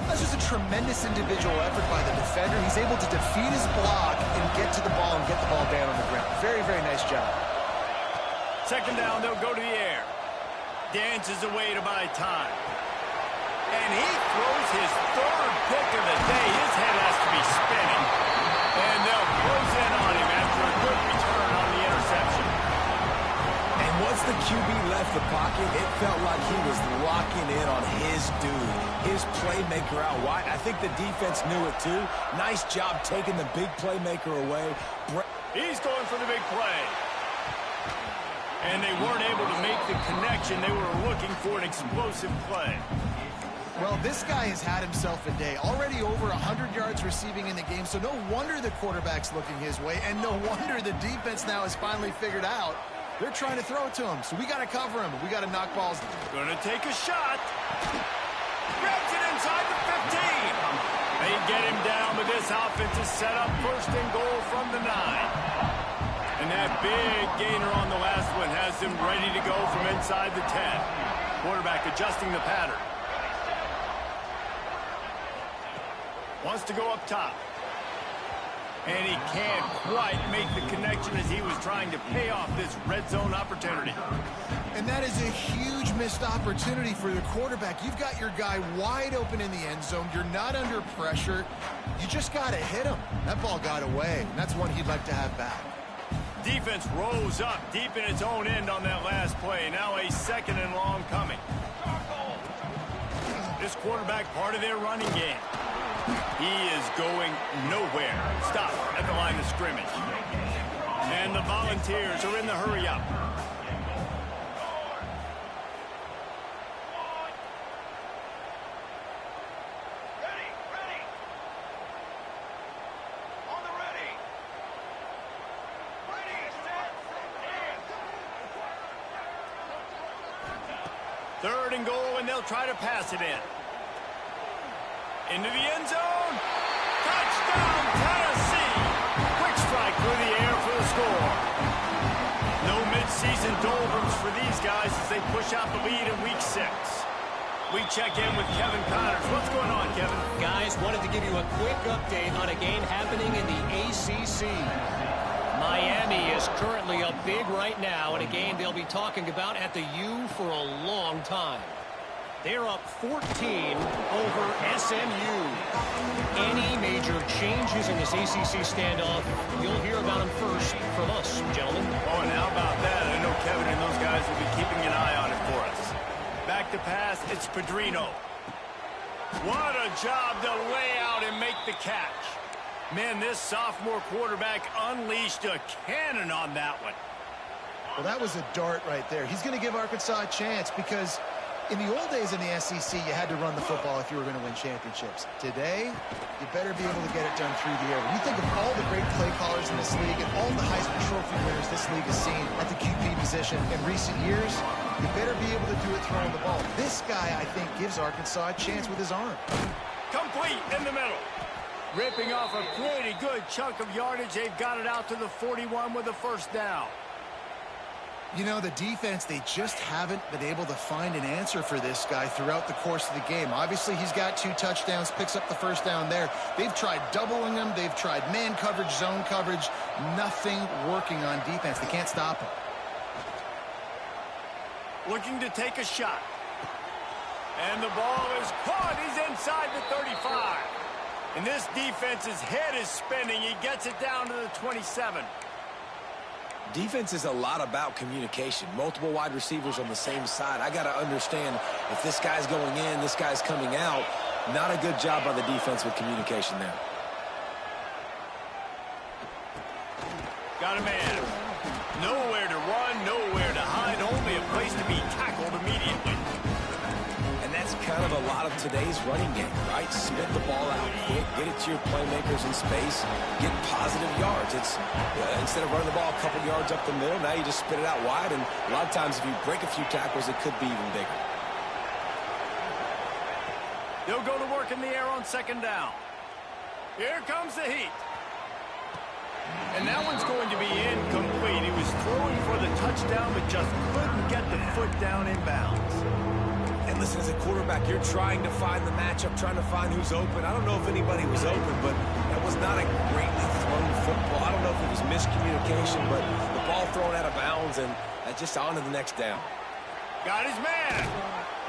Speaker 4: That's just a tremendous individual effort by the defender. He's able to defeat his block and get to the ball and get the ball down on the ground. Very, very nice job.
Speaker 1: 2nd down, they'll go to the air. Dances away to buy time. And he throws his 3rd pick of the day. His head has to be spinning. And they'll close in on him after a good return on the interception.
Speaker 3: And once the QB left the pocket, it felt like he was locking in on his dude, his playmaker out wide. I think the defense knew it too. Nice job taking the big playmaker away.
Speaker 1: He's going for the big play. And they weren't able to make the connection. They were looking for an explosive play.
Speaker 4: Well, this guy has had himself a day. Already over 100 yards receiving in the game, so no wonder the quarterback's looking his way, and no wonder the defense now has finally figured out they're trying to throw it to him. So we got to cover him. We got to knock balls.
Speaker 1: Gonna take a shot. Grabs it inside the 15. They get him down, but this offense is set up 1st and goal from the 9. And that big gainer on the last one has them ready to go from inside the 10. Quarterback adjusting the pattern. Wants to go up top. And he can't quite make the connection as he was trying to pay off this red zone opportunity.
Speaker 4: And that is a huge missed opportunity for the quarterback. You've got your guy wide open in the end zone. You're not under pressure. You just got to hit him. That ball got away, and that's one he'd like to have back.
Speaker 1: Defense rose up deep in its own end on that last play. Now a 2nd and long coming. This quarterback part of their running game. He is going nowhere. Stop at the line of scrimmage. And the Volunteers are in the hurry-up. Third and goal, and they'll try to pass it in. Into the end zone. Touchdown, Tennessee. Quick strike through the air for the score. No midseason doldrums for these guys as they push out the lead in Week 6. We check in with Kevin Connors. What's going on, Kevin?
Speaker 6: Guys, wanted to give you a quick update on a game happening in the ACC. Miami is currently up big right now in a game they'll be talking about at the U for a long time. They're up 14 over SMU. Any major changes in this ACC standoff, you'll hear about them first from us, gentlemen.
Speaker 1: Oh, and how about that? I know Kevin and those guys will be keeping an eye on it for us. Back to pass, it's Pedrino. What a job to lay out and make the catch. Man, this sophomore quarterback unleashed a cannon on that one.
Speaker 4: Well, that was a dart right there. He's going to give Arkansas a chance because in the old days in the SEC, you had to run the football if you were going to win championships. Today, you better be able to get it done through the air. When you think of all the great play callers in this league and all the Heisman Trophy winners this league has seen at the QB position in recent years, you better be able to do it throwing the ball. This guy, I think, gives Arkansas a chance with his arm.
Speaker 1: Complete in the middle. Ripping off a pretty good chunk of yardage. They've got it out to the 41 with a first down.
Speaker 4: You know, the defense, they just haven't been able to find an answer for this guy throughout the course of the game. Obviously, he's got 2 touchdowns, picks up the first down there. They've tried doubling him. They've tried man coverage, zone coverage. Nothing working on defense. They can't stop him.
Speaker 1: Looking to take a shot. And the ball is caught. He's inside the 35. And this defense's head is spinning. He gets it down to the 27.
Speaker 3: Defense is a lot about communication. Multiple wide receivers on the same side. I got to understand if this guy's going in, this guy's coming out. Not a good job by the defense with communication there.
Speaker 1: Got a man. Nowhere to run, nowhere to hide, only a place to be tackled immediately.
Speaker 3: And that's kind of a lot of today's running game, right? Spit the ball out quick, get it to your playmakers in space, get positive yards. It's instead of running the ball a couple yards up the middle, now you just spit it out wide, and a lot of times if you break a few tackles, it could be even bigger.
Speaker 1: They'll go to work in the air on second down. Here comes the heat. And that one's going to be incomplete. He was throwing for the touchdown, but just couldn't get the foot down in bounds.
Speaker 3: And listen, as a quarterback, you're trying to find the matchup, trying to find who's open. I don't know if anybody was open, but that was not a greatly thrown football. I don't know if it was miscommunication, but the ball thrown out of bounds and just on to the next down.
Speaker 1: Got his man.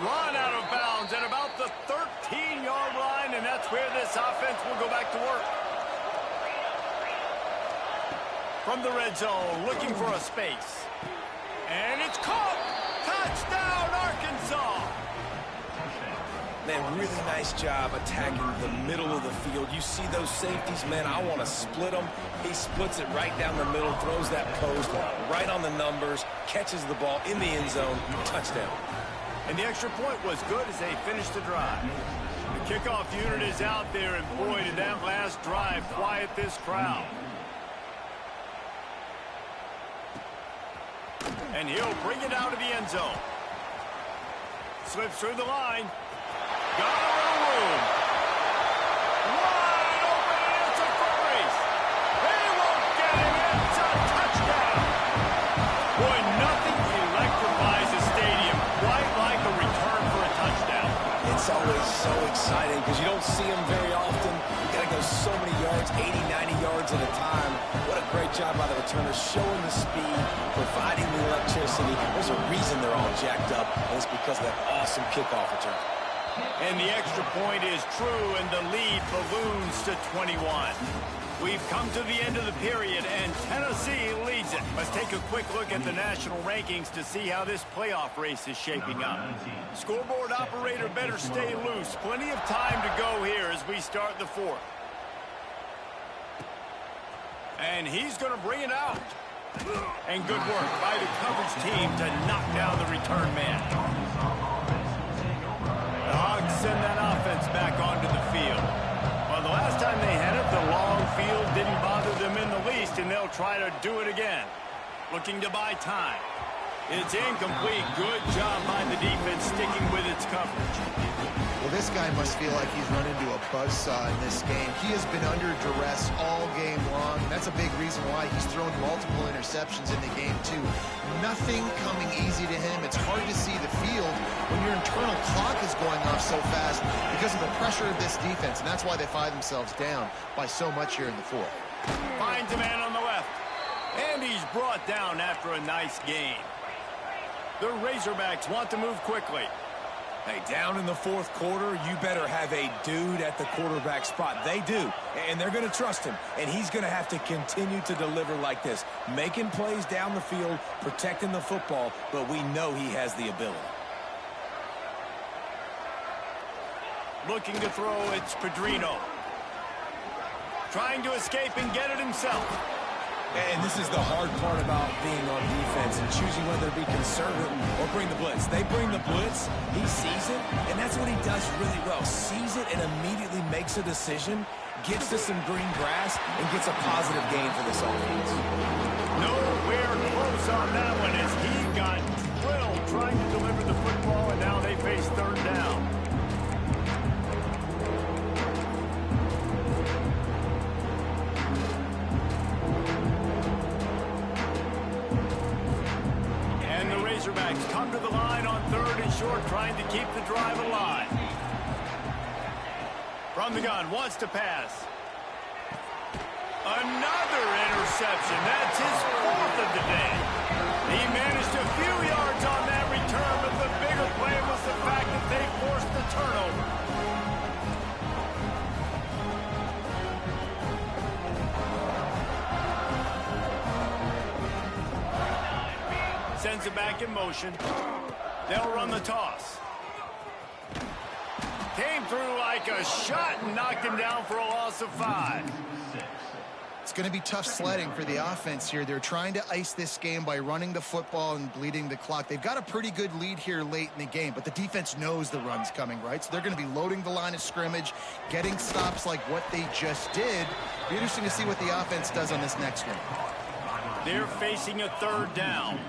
Speaker 1: Run out of bounds at about the 13-yard line, and that's where this offense will go back to work. From the red zone, looking for a space. And it's caught. Touchdown, Arkansas.
Speaker 3: Man, really nice job attacking the middle of the field. You see those safeties, man, I want to split them. He splits it right down the middle, throws that post right on the numbers, catches the ball in the end zone, touchdown.
Speaker 1: And the extra point was good as they finished the drive. The kickoff unit is out there, and boy, did that last drive quiet this crowd. And he'll bring it out of the end zone. Slips through the line. Got a little room. Wide open, and it's a foot race. They won't get him. It's a touchdown. Boy, nothing electrifies a stadium quite like a return for a touchdown.
Speaker 3: It's always so exciting because you don't see them very often. You got to go so many yards, 80, 90 yards at a time. What a great job by the returners, showing the speed, providing the electricity. There's a reason they're all jacked up, and it's because of that awesome kickoff return.
Speaker 1: And the extra point is true, and the lead balloons to 21. We've come to the end of the period, and Tennessee leads it. Let's take a quick look at the national rankings to see how this playoff race is shaping up. Scoreboard operator better stay loose. Plenty of time to go here as we start the fourth. And he's going to bring it out. And good work by the coverage team to knock down the return man. The Hogs send that offense back onto the field. Well, the last time they had it, the long field didn't bother them in the least, and they'll try to do it again. Looking to buy time. It's incomplete. Good job by the defense sticking with its coverage.
Speaker 4: Well, this guy must feel like he's run into a buzzsaw in this game. He has been under duress all game long. That's a big reason why he's thrown multiple interceptions in the game, too. Nothing coming easy to him. It's hard to see the field when your internal clock is going off so fast because of the pressure of this defense, and that's why they find themselves down by so much here in the fourth.
Speaker 1: Finds a man on the left. And he's brought down after a nice gain. The Razorbacks want to move quickly.
Speaker 3: Hey, down in the fourth quarter, you better have a dude at the quarterback spot. They do, and they're going to trust him. And he's going to have to continue to deliver like this, making plays down the field, protecting the football, but we know he has the ability.
Speaker 1: Looking to throw, it's Pedrino. Trying to escape and get it himself.
Speaker 3: And this is the hard part about being on defense and choosing whether to be conservative or bring the blitz. They bring the blitz, he sees it, and that's what he does really well. Sees it and immediately makes a decision, gets to some green grass, and gets a positive gain for this offense.
Speaker 1: Nowhere close on that one as he got drilled trying to deliver the football, and now they face third down. Razorbacks come to the line on third and short, trying to keep the drive alive. From the gun, wants to pass. Another interception. That's his fourth of the day. He managed a few yards on that return, but the bigger play was the fact that they forced the turnover. Sends it back in motion. They'll run the toss. Came through like a shot and knocked him down for a loss of 5.
Speaker 4: It's going to be tough sledding for the offense here. They're trying to ice this game by running the football and bleeding the clock. They've got a pretty good lead here late in the game, but the defense knows the run's coming, right? So they're going to be loading the line of scrimmage, getting stops like what they just did. It'll be interesting to see what the offense does on this next one.
Speaker 1: They're facing a third down.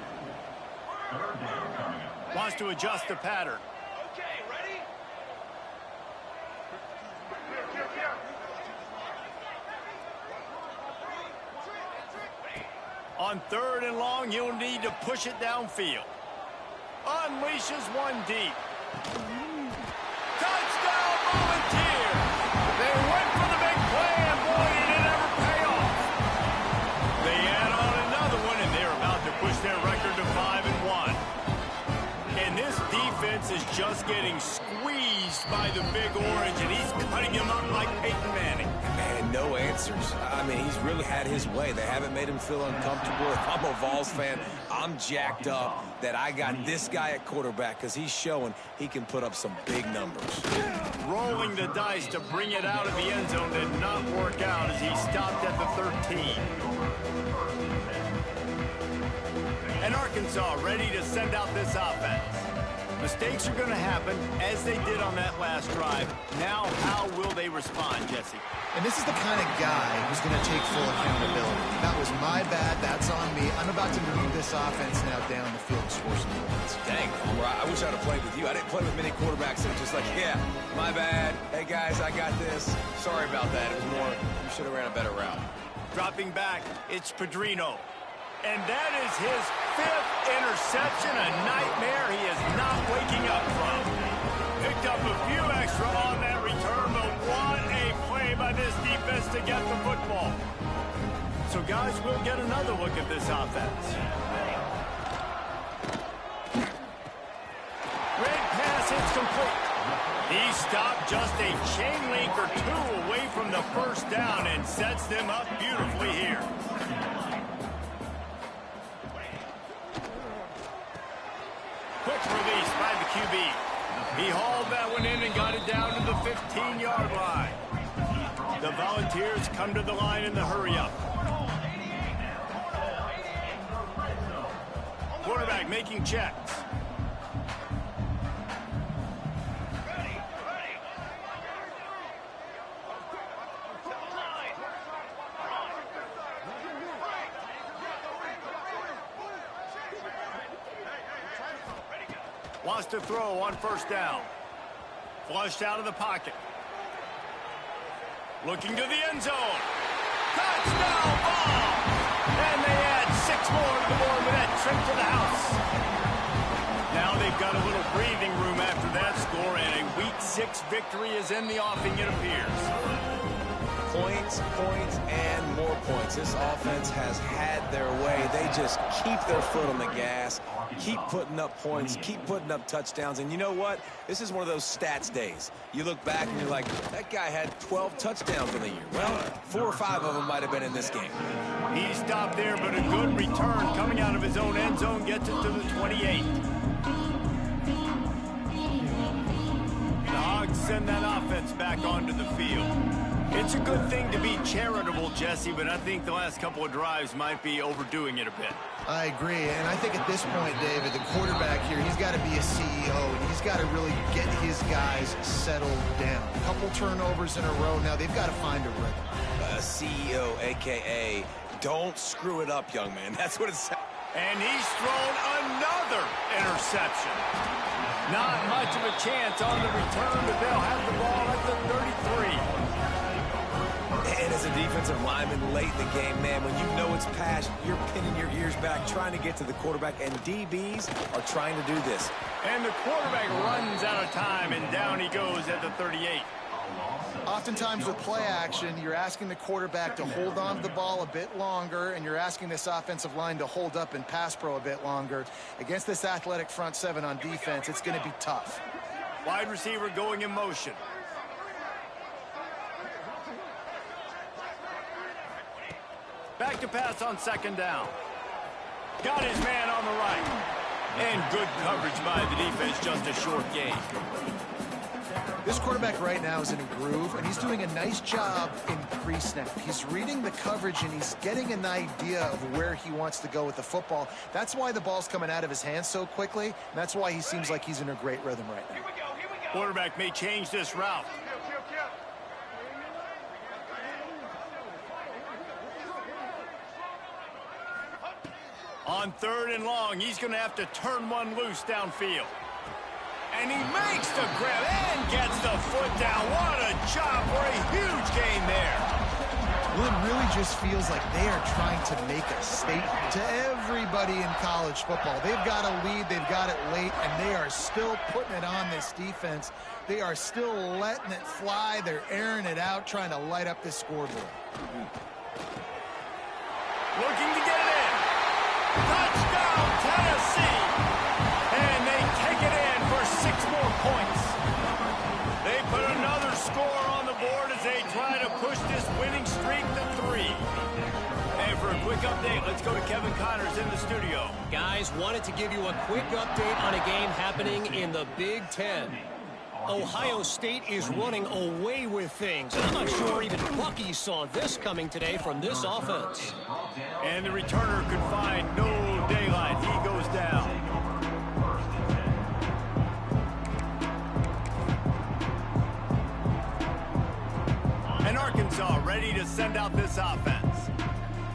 Speaker 1: Wants to adjust the pattern.
Speaker 8: Okay, ready?
Speaker 1: On third and long, you'll need to push it downfield. Unleashes one deep. Touchdown, Volunteer! They went for the big play, and boy, did it ever pay off. They add on another one, and they're about to push their record to 5-1. And this defense is just getting squeezed by the Big Orange, and he's cutting him up like Peyton Manning.
Speaker 3: Man, no answers. I mean, he's really had his way. They haven't made him feel uncomfortable. If I'm a Vols fan, I'm jacked up that I got this guy at quarterback because he's showing he can put up some big numbers.
Speaker 1: Rolling the dice to bring it out of the end zone did not work out as he stopped at the 13. And Arkansas ready to send out this offense. Mistakes are going to happen, as they did on that last drive. Now, how will they respond, Jesse?
Speaker 4: And this is the kind of guy who's going to take full accountability. That was my bad. That's on me. I'm about to move this offense now down the field and score some points.
Speaker 3: Dang, I wish I'd have played with you. I didn't play with many quarterbacks that are just like, yeah, my bad. Hey, guys, I got this. Sorry about that. It was more, you should have ran a better route.
Speaker 1: Dropping back, it's Pedrino. And that is his 5th interception, a nightmare he is not waking up from. Picked up a few extra on that return, but what a play by this defense to get the football. So, guys, we'll get another look at this offense. Great pass, it's complete. He stopped just a chain link or two away from the first down and sets them up beautifully here. Quick release by the QB. He hauled that one in and got it down to the 15-yard line. The Volunteers come to the line in the hurry-up. Quarterback making checks. Wants to throw on first down. Flushed out of the pocket. Looking to the end zone. Touchdown ball! And they add 6 more to the board with that trip to the house. Now they've got a little breathing room after that score, and a Week 6 victory is in the offing, it appears.
Speaker 3: Points, points, and more points. This offense has had their way. They just keep their foot on the gas, keep putting up points, keep putting up touchdowns. And you know what? This is one of those stats days. You look back and you're like, that guy had 12 touchdowns in the year. Well, 4 or 5 of them might have been in this game.
Speaker 1: He stopped there, but a good return coming out of his own end zone gets it to the 28. The Hogs send that offense back onto the field. It's a good thing to be charitable, Jesse, but I think the last couple of drives might be overdoing it a bit.
Speaker 4: I agree, and I think at this point, David, the quarterback here, he's got to be a CEO, and he's got to really get his guys settled down. A couple turnovers in a row now. They've got to find a rhythm.
Speaker 3: CEO, a.k.a. don't screw it up, young man. That's what it's...
Speaker 1: And he's thrown another interception. Not much of a chance on the return, but they'll have the ball at the 33.
Speaker 3: And as a defensive lineman late in the game, man, when you know it's past, you're pinning your ears back, trying to get to the quarterback, and DBs are trying to do this.
Speaker 1: And the quarterback runs out of time, and down he goes at the 38.
Speaker 4: Oftentimes with play action, you're asking the quarterback to hold on to the ball a bit longer, and you're asking this offensive line to hold up in pass pro a bit longer. Against this athletic front seven on defense, it's going to be tough.
Speaker 1: Wide receiver going in motion. Back to pass on second down. Got his man on the right. And good coverage by the defense, just a short gain.
Speaker 4: This quarterback right now is in a groove, and he's doing a nice job in pre-snap. He's reading the coverage, and he's getting an idea of where he wants to go with the football. That's why the ball's coming out of his hands so quickly, and that's why he seems like he's in a great rhythm right now.
Speaker 1: Quarterback may change this route. On 3rd and long, he's going to have to turn one loose downfield. And he makes the grab and gets the foot down. What a job for a huge gain there.
Speaker 4: Well, it really just feels like they are trying to make a statement to everybody in college football. They've got a lead, they've got it late, and they are still putting it on this defense. They are still letting it fly. They're airing it out, trying to light up this scoreboard.
Speaker 1: Looking to get it in. Touchdown, Tennessee! And they take it in for 6 more points. They put another score on the board as they try to push this winning streak to 3. And for a quick update, let's go to Kevin Connors in the studio.
Speaker 6: Guys, wanted to give you a quick update on a game happening in the Big Ten. Ohio State is running away with things. I'm not sure even Bucky saw this coming today from this offense.
Speaker 1: And the returner could find no daylight. He goes down. And Arkansas ready to send out this offense.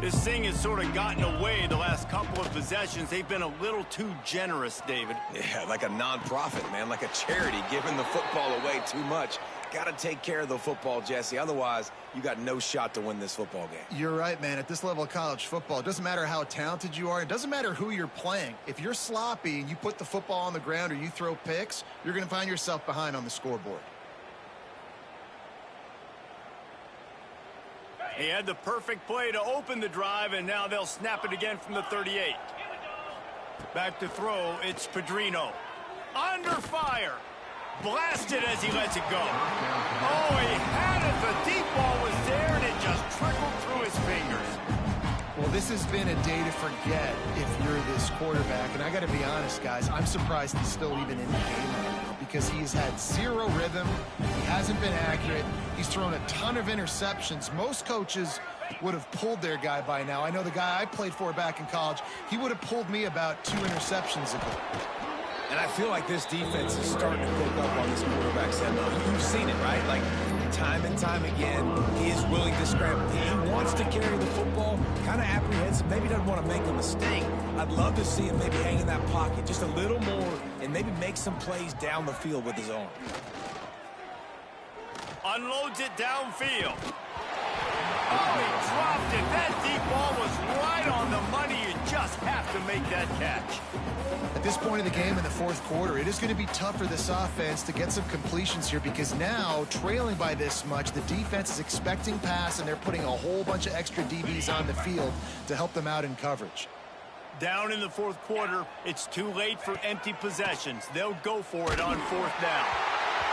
Speaker 1: This thing has sort of gotten away the last couple of possessions. They've been a little too generous, David.
Speaker 3: Yeah, like a non-profit, man, like a charity, giving the football away too much. Got to take care of the football, Jesse. Otherwise, you got no shot to win this football game.
Speaker 4: You're right, man. At this level of college football, it doesn't matter how talented you are. It doesn't matter who you're playing. If you're sloppy and you put the football on the ground or you throw picks, you're going to find yourself behind on the scoreboard.
Speaker 1: He had the perfect play to open the drive, and now they'll snap it again from the 38. Back to throw, it's Pedrino. Under fire. Blasted as he lets it go. Oh, he had it. The deep ball was there, and it just trickled through his fingers.
Speaker 4: Well, this has been a day to forget if you're this quarterback. And I got to be honest, guys, I'm surprised he's still even in the game right now because he's had zero rhythm. He hasn't been accurate. He's thrown a ton of interceptions. Most coaches would have pulled their guy by now. I know the guy I played for back in college, he would have pulled me about 2 interceptions ago.
Speaker 3: And I feel like this defense is starting to pick up on this quarterback's MO. You've seen it, right? Like, time and time again, he is willing to scramble. He wants to carry the football, kind of apprehensive, maybe doesn't want to make a mistake. I'd love to see him maybe hang in that pocket just a little more and maybe make some plays down the field with his arm.
Speaker 1: Unloads it downfield. Oh, he dropped it. That deep ball was right on the money. You just have to make that catch.
Speaker 4: At this point in the game in the fourth quarter, it is going to be tough for this offense to get some completions here because now, trailing by this much, the defense is expecting pass, and they're putting a whole bunch of extra DBs on the field to help them out in coverage.
Speaker 1: Down in the fourth quarter, it's too late for empty possessions. They'll go for it on fourth down.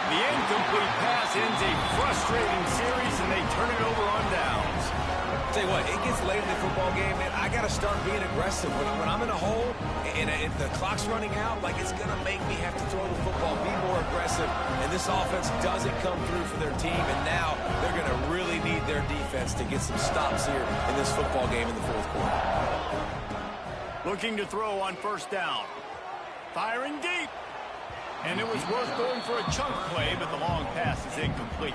Speaker 1: The incomplete pass ends a frustrating series, and they turn it over on downs.
Speaker 3: Tell you what, it gets late in the football game, man. I got to start being aggressive. When I'm in a hole and if the clock's running out, like, it's going to make me have to throw the football, be more aggressive. And this offense doesn't come through for their team, and now they're going to really need their defense to get some stops here in this football game in the fourth quarter.
Speaker 1: Looking to throw on first down. Firing deep. And it was worth going for a chunk play, but the long pass is incomplete.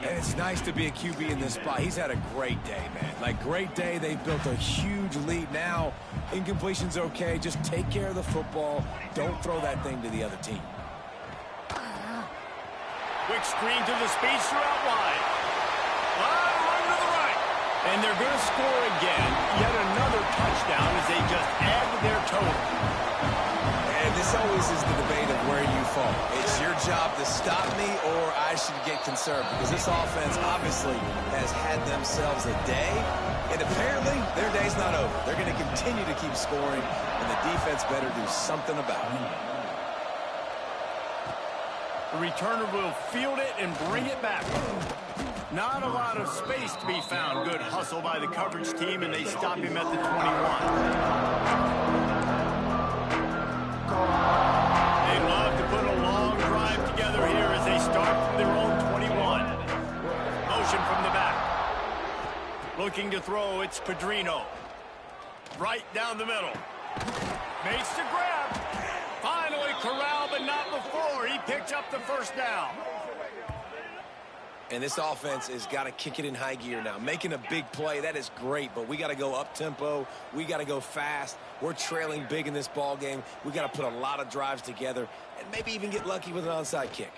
Speaker 3: And it's nice to be a QB in this spot. He's had a great day, man. Like, great day. They've built a huge lead. Now, incompletion's okay. Just take care of the football. Don't throw that thing to the other team.
Speaker 1: Quick screen to the speedster out wide. Run to the right. And they're going to score again. Yet another touchdown as they just add to their total.
Speaker 3: And this always is the debate of where you fall. It's your job to stop me, or I should get concerned, because this offense obviously has had themselves a day, and apparently their day's not over. They're going to continue to keep scoring, and the defense better do something about it.
Speaker 1: The returner will field it and bring it back. Not a lot of space to be found. Good hustle by the coverage team, and they stop him at the 21. They love to put a long drive together here as they start from their own 21. Motion from the back. Looking to throw, it's Pedrino. Right down the middle. Makes the grab. Finally corralled, but not before. He picked up the first down.
Speaker 3: And this offense has got to kick it in high gear now. Making a big play, that is great, but we got to go up-tempo. We got to go fast. We're trailing big in this ball game. We got to put a lot of drives together and maybe even get lucky with an onside kick.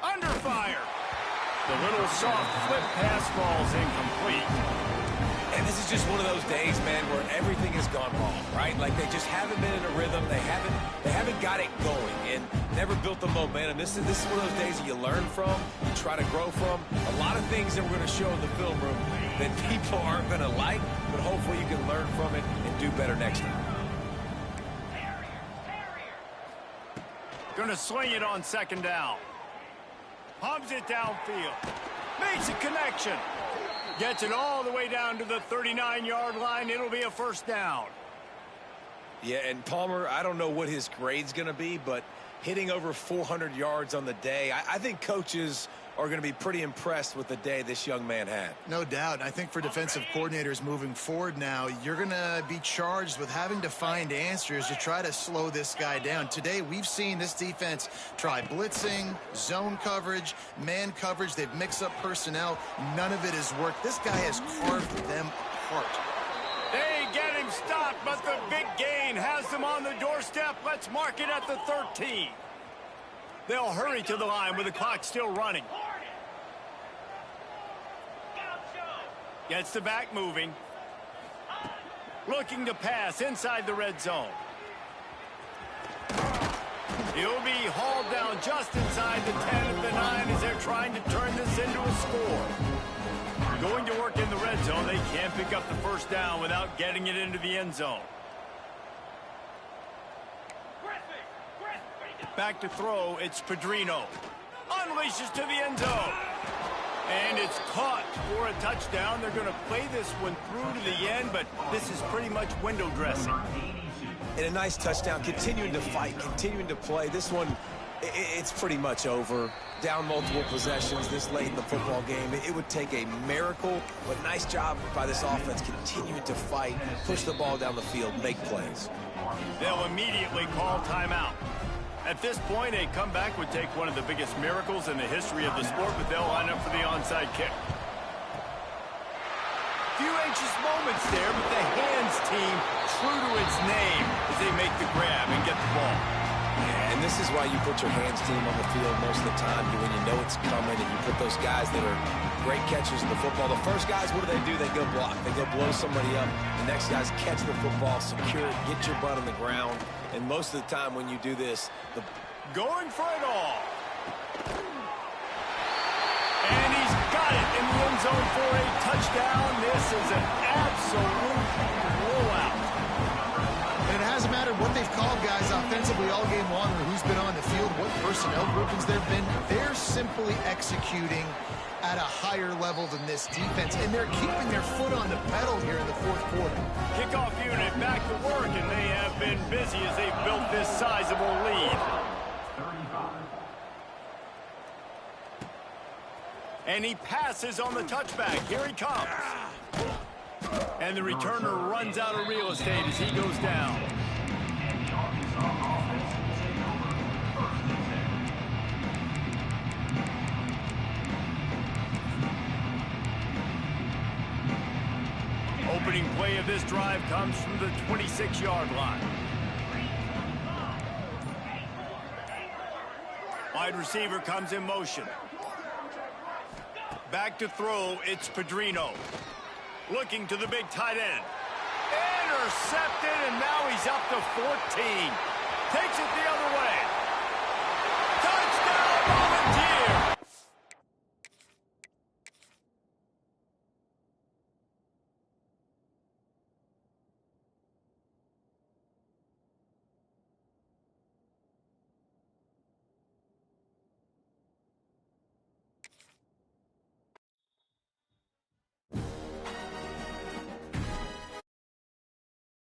Speaker 1: Under fire. The little soft flip pass falls incomplete.
Speaker 3: And this is just one of those days, man, where everything has gone wrong, right? Like, they just haven't been in a rhythm. They haven't got it going and never built the momentum. This is one of those days that you learn from, you try to grow from. A lot of things that we're going to show in the film room that people aren't going to like, but hopefully you can learn from it and do better next time.
Speaker 1: Going to swing it on second down. Pumps it downfield. Makes a connection. Gets it all the way down to the 39-yard line. It'll be a first down.
Speaker 3: Yeah, and Palmer, I don't know what his grade's going to be, but hitting over 400 yards on the day, I think coaches are going to be pretty impressed with the day this young man had.
Speaker 4: No doubt. I think for defensive coordinators moving forward now, you're going to be charged with having to find answers to try to slow this guy down. Today, we've seen this defense try blitzing, zone coverage, man coverage. They've mixed up personnel. None of it has worked. This guy has carved them apart.
Speaker 1: They get him stopped, but the big gain has them on the doorstep. Let's mark it at the 13. They'll hurry to the line with the clock still running. Gets the back moving. Looking to pass inside the red zone. He'll be hauled down just inside the 10 at the 9 as they're trying to turn this into a score. Going to work in the red zone. They can't pick up the first down without getting it into the end zone. Back to throw, it's Pedrino. Unleashes to the end zone. And it's caught for a touchdown. They're going to play this one through to the end, but this is pretty much window dressing.
Speaker 3: And a nice touchdown, continuing to fight, continuing to play. This one, it's pretty much over. Down multiple possessions this late in the football game. It would take a miracle, but nice job by this offense continuing to fight, push the ball down the field, make plays.
Speaker 1: They'll immediately call timeout. At this point, a comeback would take one of the biggest miracles in the history of the sport, but they'll line up for the onside kick. Few anxious moments there, but the hands team true to its name as they make the grab and get the ball.
Speaker 3: And this is why you put your hands team on the field most of the time, when you know it's coming, and you put those guys that are great catchers of the football. The first guys, what do? They go block. They go blow somebody up. The next guys catch the football, secure it, get your butt on the ground. And most of the time when you do this,
Speaker 1: going for it all. And he's got it in the end zone for a touchdown. This is an absolute blowout.
Speaker 4: And it hasn't mattered what they've called guys offensively all game long or who's been on the field, what personnel groupings there have been. They're simply executing at a higher level than this defense, and they're keeping their foot on the pedal here in the fourth quarter.
Speaker 1: Kickoff unit back to work, and they have been busy as they've built this sizable lead. And he passes on the touchback. Here he comes. And the returner runs out of real estate as he goes down. Opening play of this drive comes from the 26-yard line. Wide receiver comes in motion. Back to throw, it's Pedrino. Looking to the big tight end. Intercepted, and now he's up to 14.